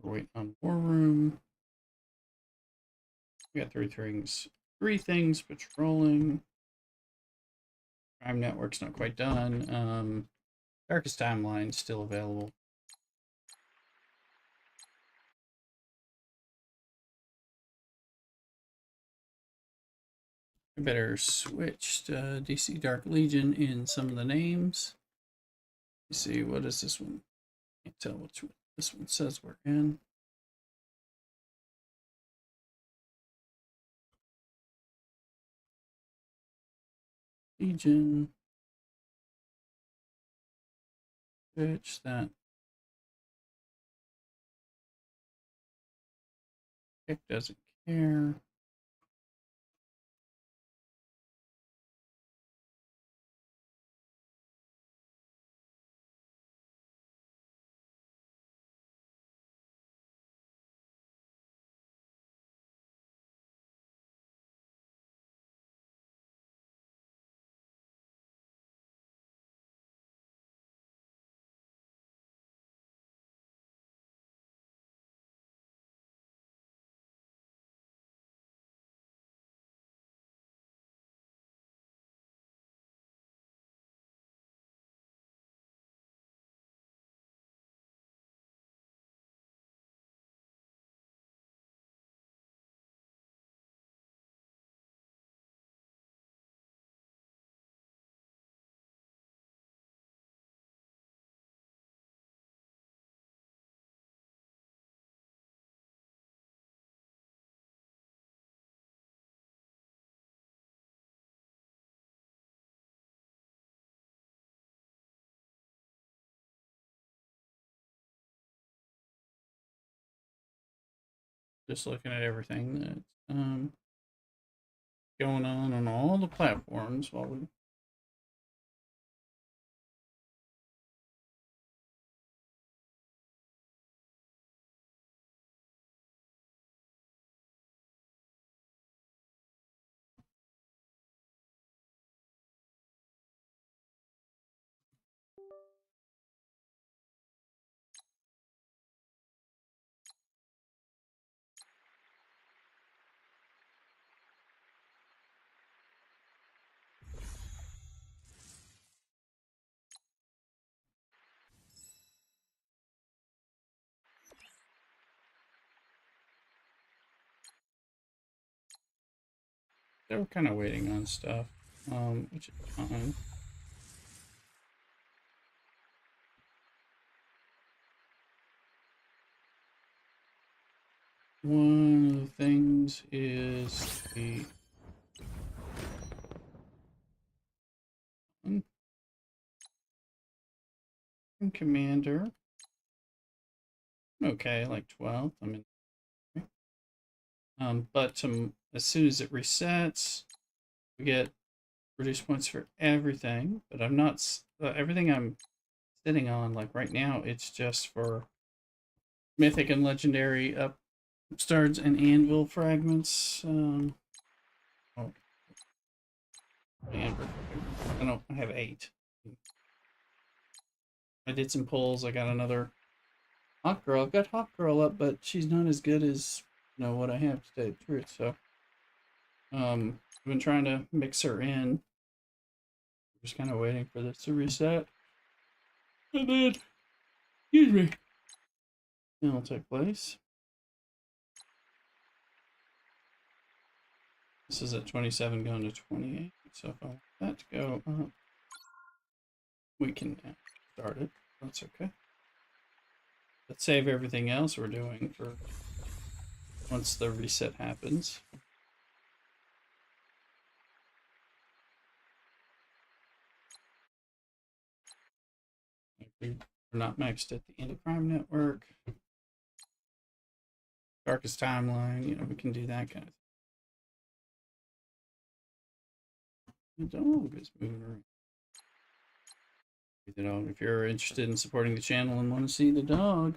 Speaker 1: We're waiting on War Room. We got three things patrolling. Crime Network's not quite done. Darkest Timeline still available. I better switch to DC Dark Legion in some of the names. Let's see, what is this one? Can't tell which one this one says we're in. Legion. Switch that. Kick doesn't care. Just looking at everything that going on all the platforms while we. They were kind of waiting on stuff, which is fine. One of the things is the commander. Okay, like 12. I mean, but as soon as it resets, we get reduced points for everything. But I'm not everything I'm sitting on. Like right now, it's just for mythic and legendary upstarts and anvil fragments. Oh, amber. I have 8. I did some pulls. I got another Hawk Girl. I've got Hawk Girl up, but she's not as good as what I have to tell you the truth. So I've been trying to mix her in. Just kind of waiting for this to reset. And then, excuse me, it'll take place. This is at 27 going to 28. So if I want that to go up, we can start it. That's okay. Let's save everything else we're doing for once the reset happens. We're not maxed at the Endocrime Network. Darkest Timeline, we can do that kind of thing. The dog is moving around. If you're interested in supporting the channel and want to see the dog,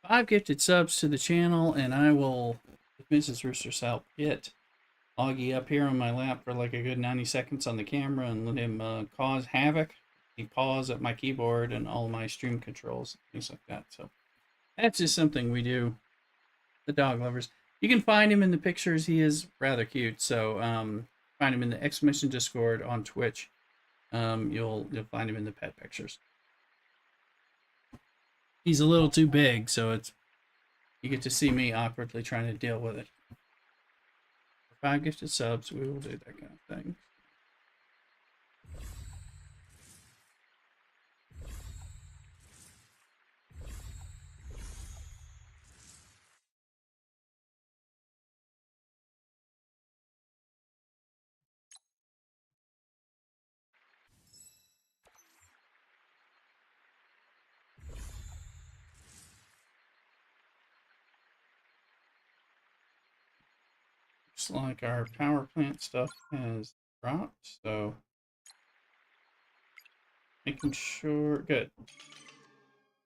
Speaker 1: 5 gifted subs to the channel, and I will, with Mrs. Rooster's help, get Augie up here on my lap for like a good 90 seconds on the camera and let him cause havoc. He paws at my keyboard and all my stream controls, things like that. So that's just something we do. The dog lovers. You can find him in the pictures. He is rather cute. So find him in the exclamation Discord on Twitch. You'll find him in the pet pictures. He's a little too big, so you get to see me awkwardly trying to deal with it. For 5 gifted subs, we will do that kind of thing. Looks like our power plant stuff has dropped, so making sure, good.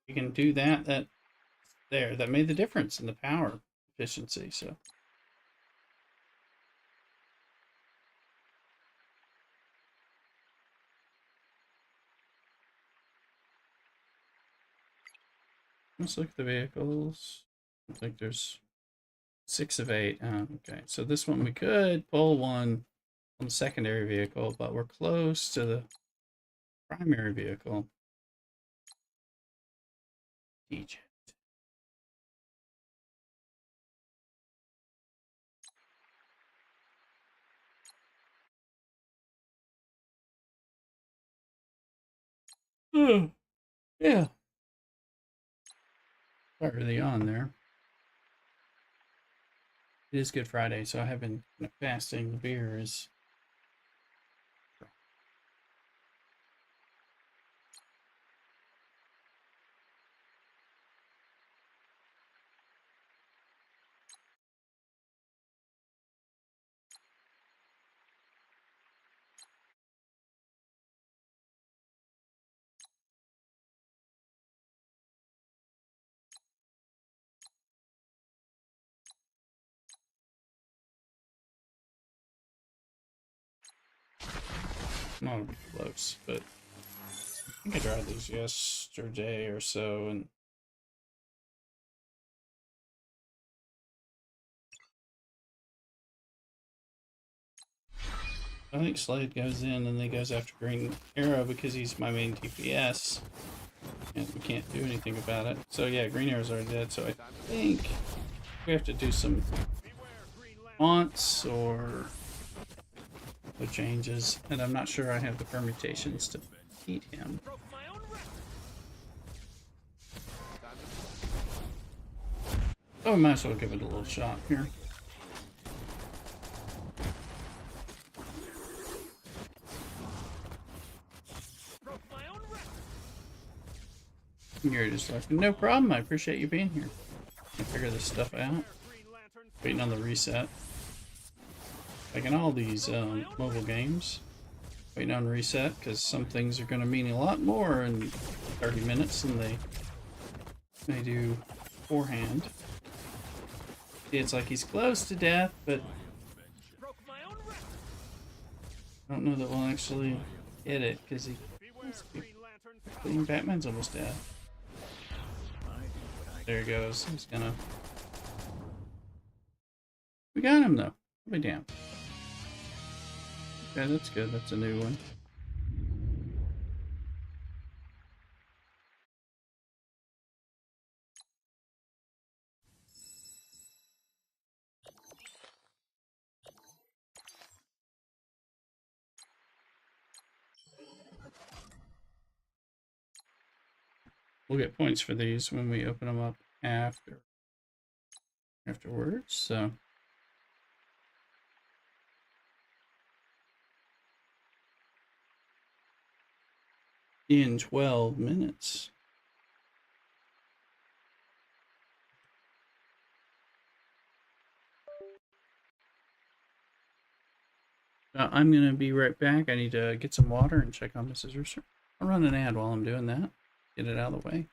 Speaker 1: You can do that, that made the difference in the power efficiency, so. Let's look at the vehicles. I think there's 6 of 8. Okay, so this one we could pull one on the secondary vehicle, but we're close to the primary vehicle. DJ. Oh, yeah. Not really on there. It is Good Friday, so I have been fasting. The beer is. Not close, but I think I tried these yesterday or so, and I think Slade goes in and then goes after Green Arrow because he's my main DPS, and we can't do anything about it. So yeah, Green Arrow's already dead, so I think we have to do some fonts or the changes, and I'm not sure I have the permutations to beat him. Oh, we might as well give it a little shot here. You're just like, no problem, I appreciate you being here. I figure this stuff out. Waiting on the reset. Like in all these mobile games, waiting on reset because some things are going to mean a lot more in 30 minutes than they do beforehand. It's like he's close to death, but I don't know that we'll actually hit it because Batman's almost dead. There he goes. He's gonna. We got him though. I'll be damned. Okay, that's good. That's a new one. We'll get points for these when we open them up afterwards. So in 12 minutes. I'm gonna be right back. I need to get some water and check on Mrs. Rooster. I'll run an ad while I'm doing that. Get it out of the way.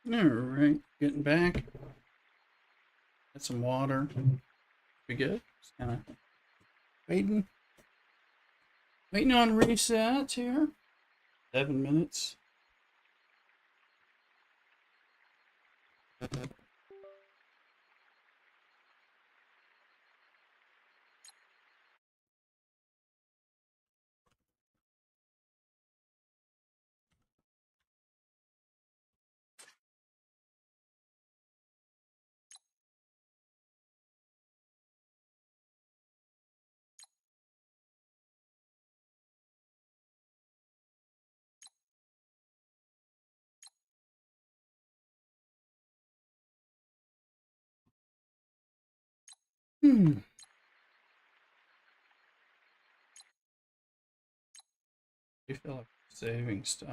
Speaker 1: Alright, getting back. Got some water. Be good. Just kind of waiting. Waiting on reset here. 7 minutes. I feel like saving stuff.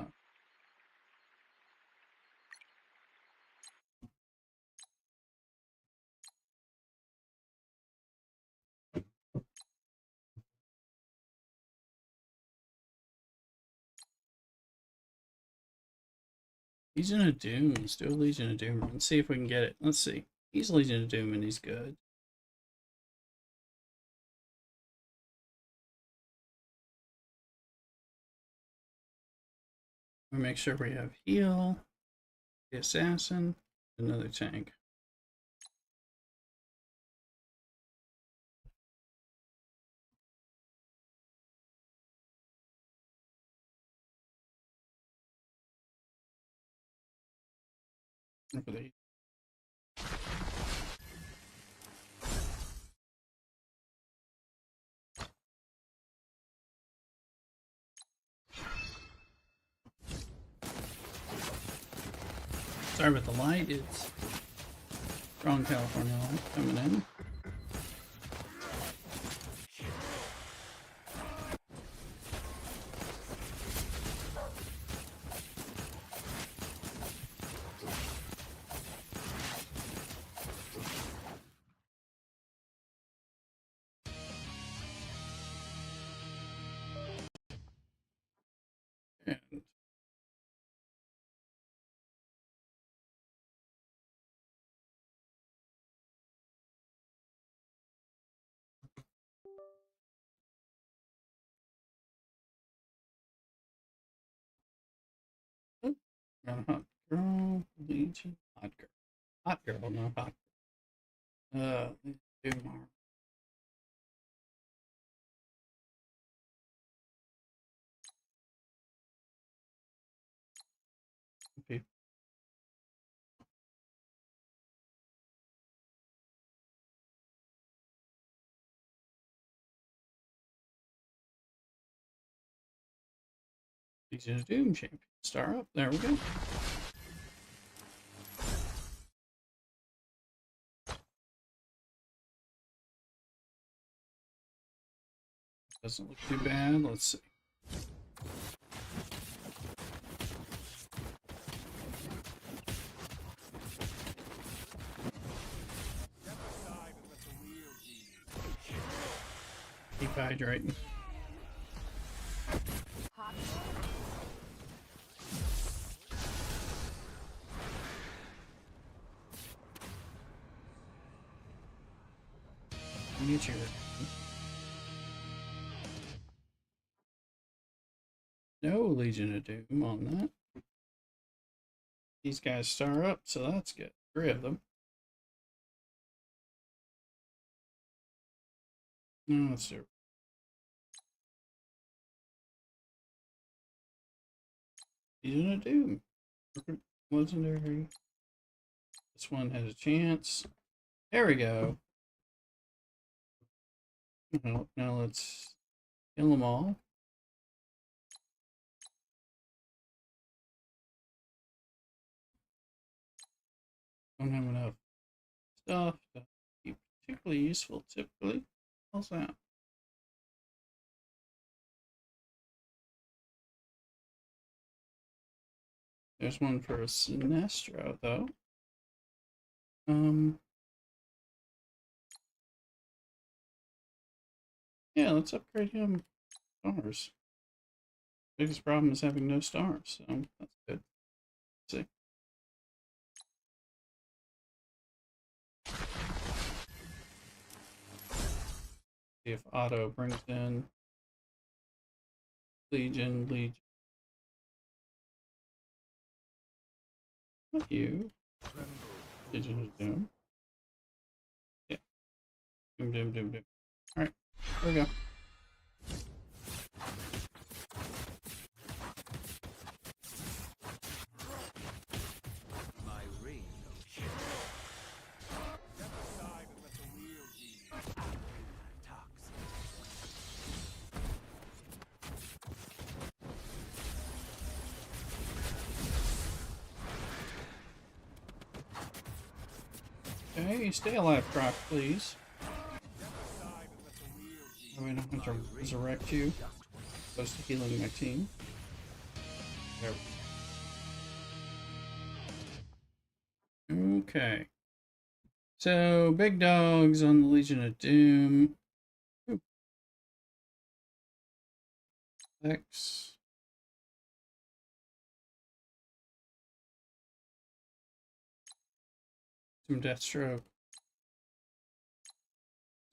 Speaker 1: Legion of Doom. Let's do a Legion of Doom. Let's see if we can get it. Let's see. He's Legion of Doom and he's good. We make sure we have heal, the assassin, another tank. Sorry about the light. It's strong California light coming in. And got a hot girl, Legion, hot girl, no hot. Doom armor. Okay. Legion of Doom champion. Star up. There we go. Doesn't look too bad. Let's see. Keep hydrating. Get your no Legion of Doom on that. These guys star up, so that's good. 3 of them. No, let's do Legion of Doom. Legendary. This one has a chance. There we go. Now let's kill them all. Don't have enough stuff to be particularly useful typically. How's that? There's one for a Sinestro though. Yeah, let's upgrade him. Stars. Biggest problem is having no stars, so that's good. Let's see. See if Otto brings in Legion. Not you. Legion of Doom. Yeah. Doom. Alright, there we go. Okay, stay alive, Croc, please. Oh, I don't have to resurrect you. Opposed to healing my team. There. Okay. So, big dogs on the Legion of Doom. Ooh. X. Some Deathstroke.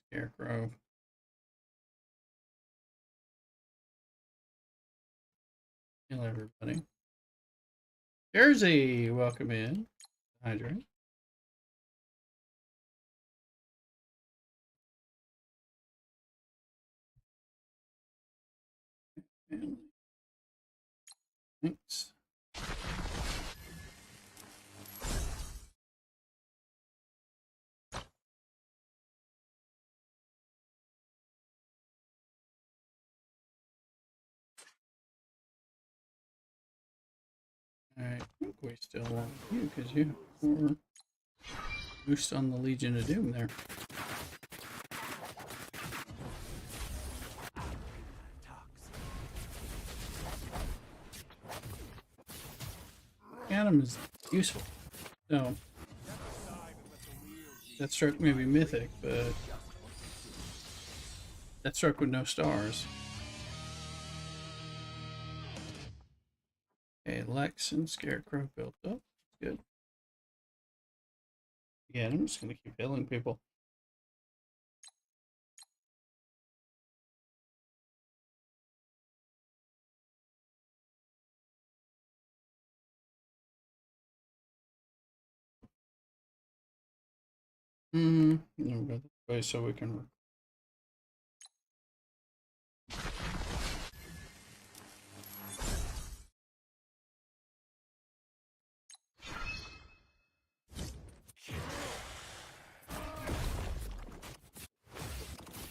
Speaker 1: Scarecrow. Hello, everybody. Jersey, welcome in. Hydrant. Family. Thanks. I think we still want you because you have more boost on the Legion of Doom there. Adam is useful. So, Deathstroke may be mythic, but Deathstroke with no stars. Okay, Lex and Scarecrow built up. Good. Yeah, I'm just gonna keep healing people. No, go this way so we can.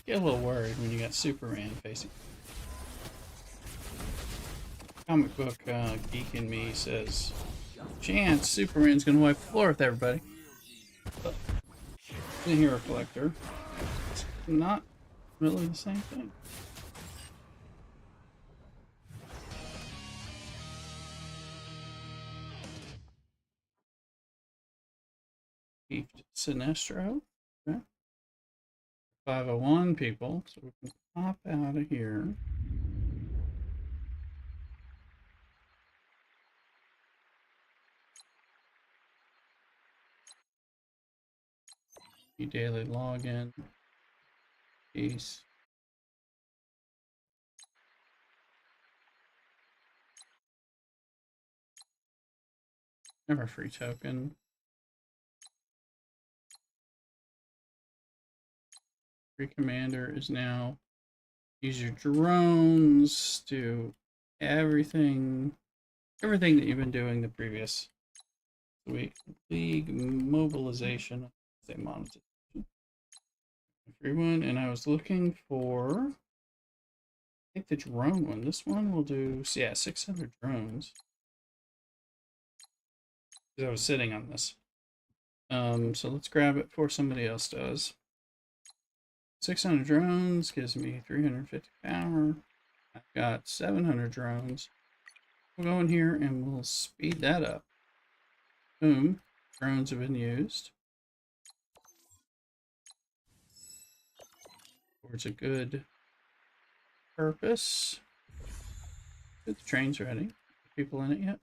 Speaker 1: Get a little worried when you got Superman facing. Comic book geek in me says, "Chance, Superman's gonna wipe the floor with everybody." But the Hero Collector, it's not really the same thing. Beefed Sinestro. Okay. 501 people, so we can pop out of here. Daily login. Peace. Never free token. Free commander is now use your drones, do everything that you've been doing the previous week. League mobilization, say monetization. Free one, and I was looking for, I think the drone one. This one will do, yeah, 600 drones. Because I was sitting on this. So let's grab it before somebody else does. 600 drones gives me 350 power. I've got 700 drones. We'll go in here and we'll speed that up. Boom. Drones have been used. Towards a good purpose. Get the train's ready. People in it yet?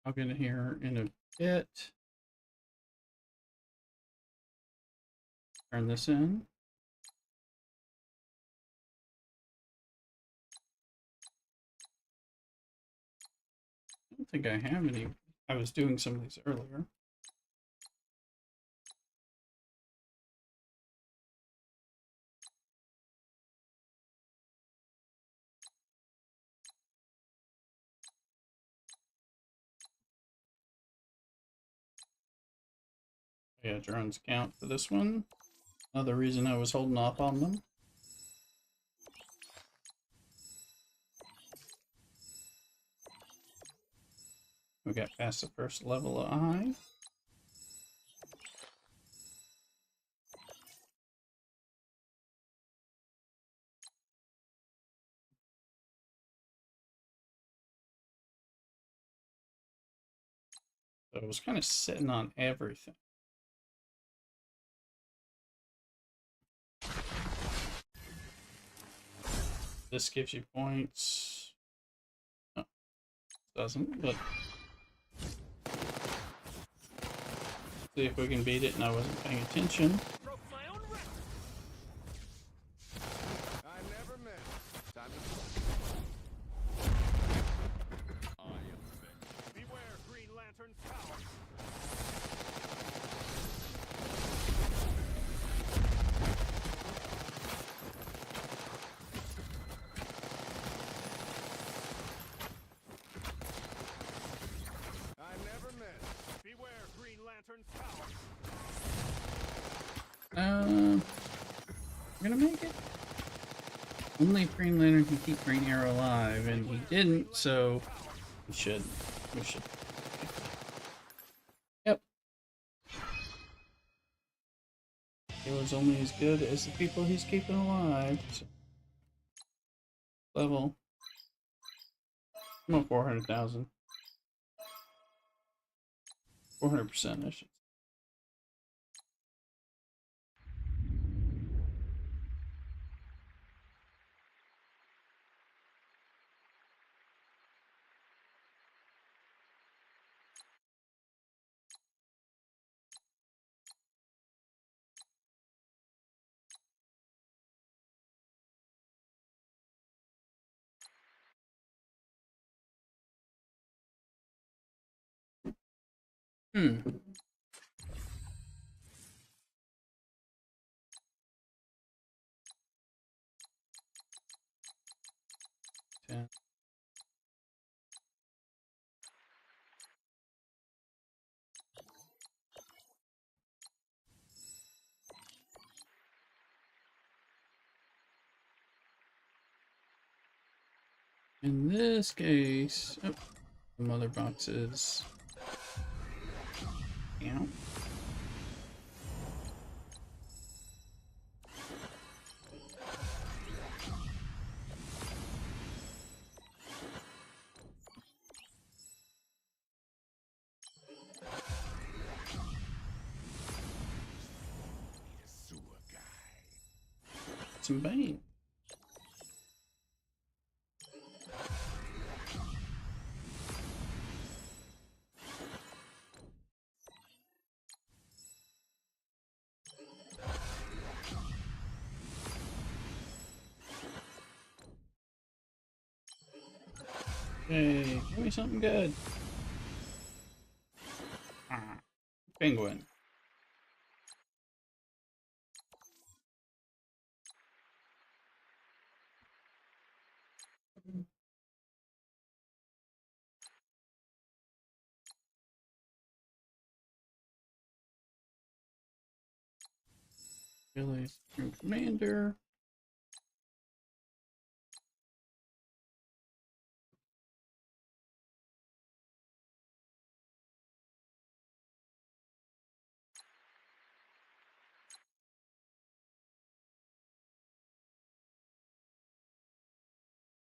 Speaker 1: I'll get in here in a bit. Turn this in. I don't think I have any. I was doing some of these earlier. Yeah, drones count for this one. Another reason I was holding off on them. We got past the first level of eye. So I was kind of sitting on everything. This gives you points. No, it doesn't, but see if we can beat it, and I wasn't paying attention.
Speaker 2: I never miss. Time to I am vengeance. Beware, Green Lantern's power. I never miss. Beware, Green Lantern's power.
Speaker 1: We're gonna make it. Only Green Lantern can keep Green Arrow alive, and he didn't, so we should. We should. Yep. Hero's only as good as the people he's keeping alive. So. Level. I'm on 400,000. 400%, I should. Hmm. Yeah. In this case, oh, the mother boxes. Yeah. Some Bane. Hey, give me something good. Ah, penguin. Billy Commander.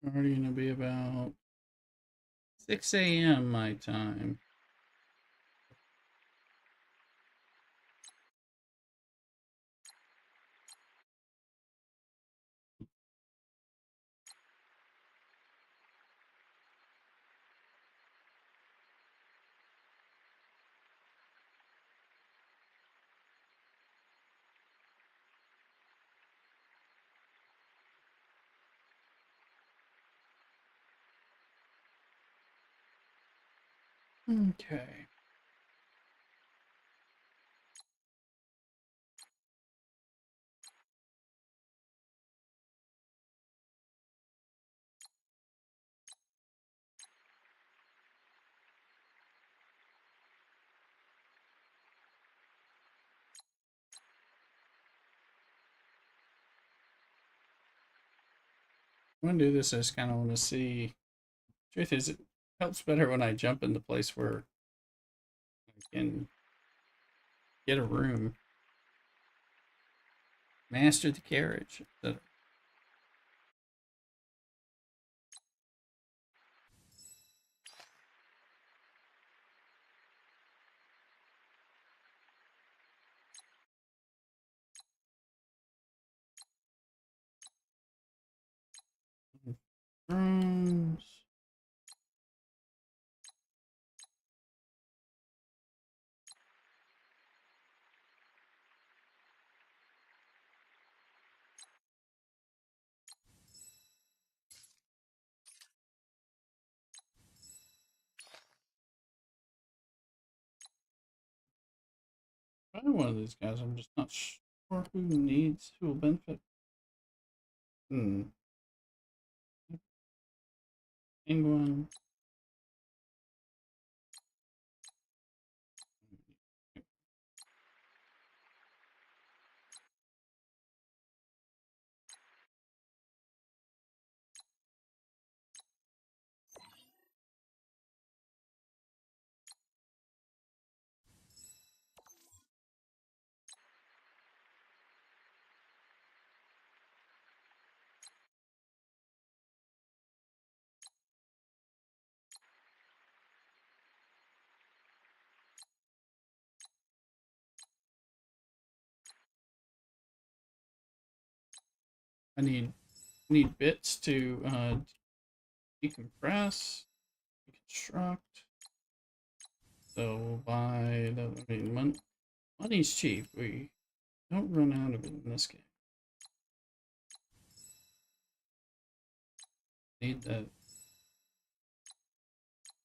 Speaker 1: Already gonna be about 6 a.m. my time. Okay. I want to do this. I just kind of want to see. Truth is, it helps better when I jump in the place where I can get a room, master the carriage. Rooms. Probably one of these guys. I'm just not sure who will benefit. Hmm. Penguin. I need bits to decompress, deconstruct. So we'll buy the. I mean, money's cheap. We don't run out of it in this game. Need that.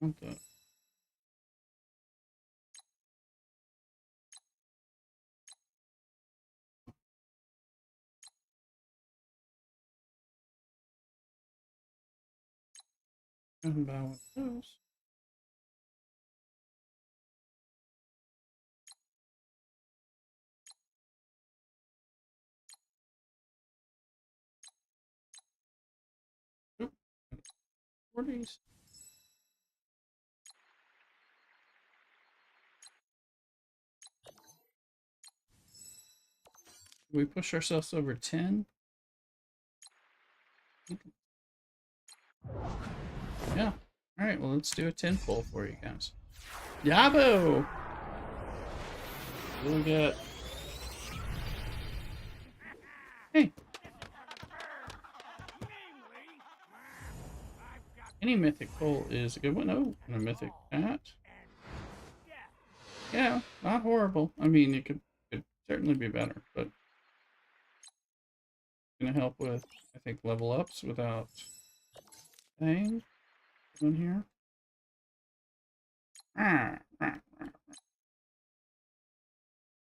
Speaker 1: Want that. And buy one of those. Oop. 40s. We push ourselves over 10. Yeah. All right. Well, let's do a 10 pull for you guys. Yabo! What do we got? Hey. Any mythic pull is a good one. Oh, and a mythic cat. Yeah, not horrible. I mean, it could certainly be better, but gonna help with, I think, level ups without paying. In here.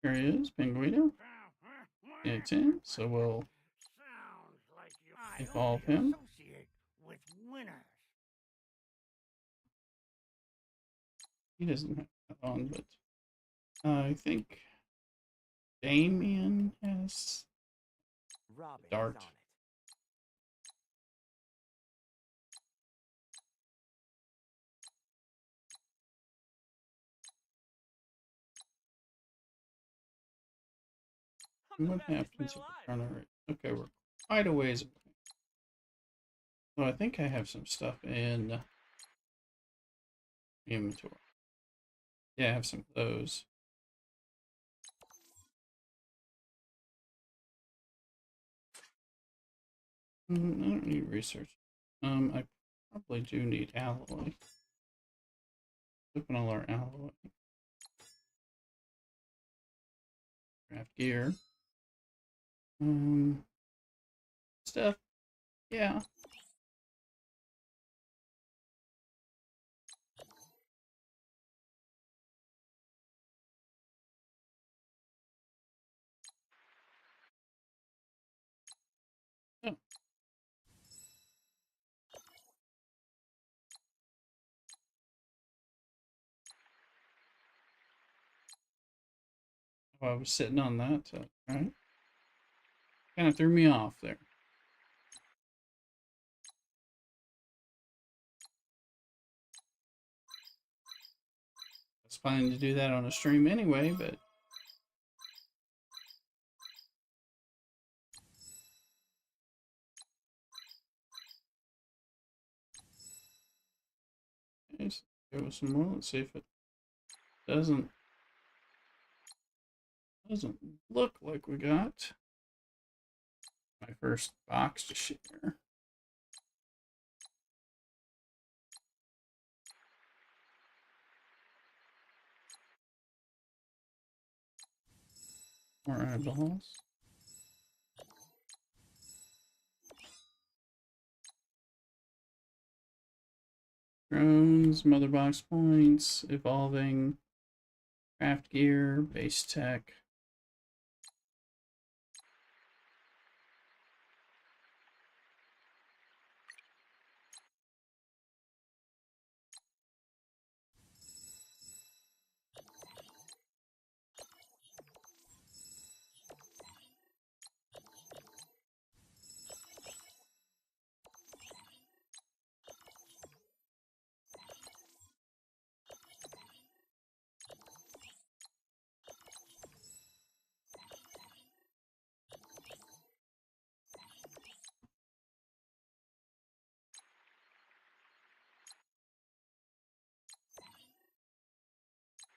Speaker 1: Here he is, Pinguino. Yeah, 10. So we'll evolve him. He doesn't have that on, but I think Damien has dart. What happens if we turn it? Okay, we're quite a ways away. So I think I have some stuff in inventory. Yeah, I have some of those. I don't need research. I probably do need alloy. Open all our alloy. Craft gear. Stuff. Yeah. Oh, I was sitting on that. Alright. Kind of threw me off there. I was planning to do that on a stream anyway, but let's go some more. Let's see if it doesn't look like we got my first box to share. More eyeballs. Drones, mother box points, evolving, craft gear, base tech.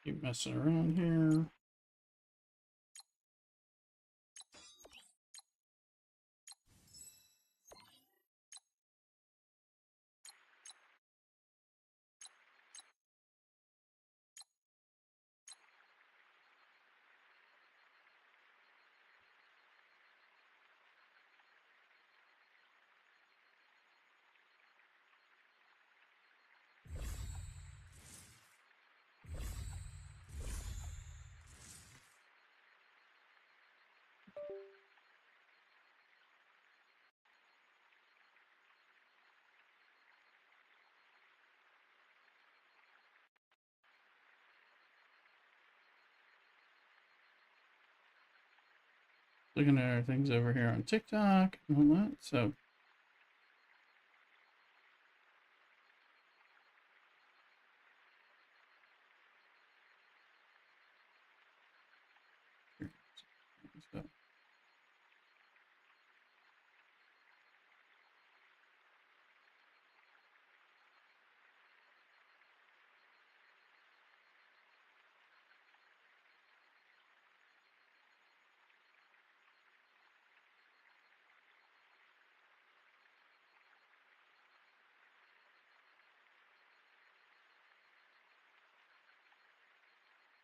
Speaker 1: Keep messing around here. Looking at our things over here on TikTok and all that. So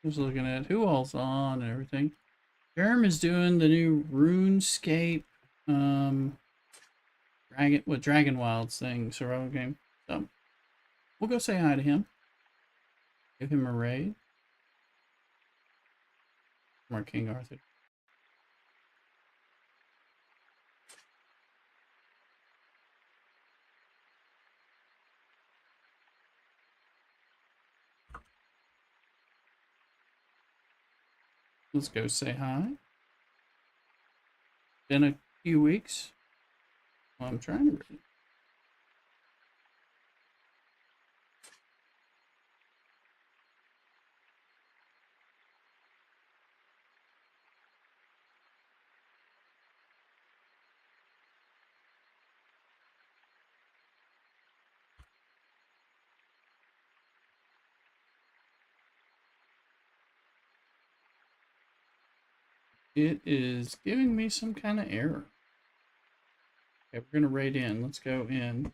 Speaker 1: just looking at who all's on and everything. Germ is doing the new RuneScape Dragon Wilds thing, survival game. So we'll go say hi to him. Give him a raid. More King Arthur. Let's go say hi. Been a few weeks. Well, I'm trying to read. It is giving me some kind of error. Okay, we're gonna raid in. Let's go in.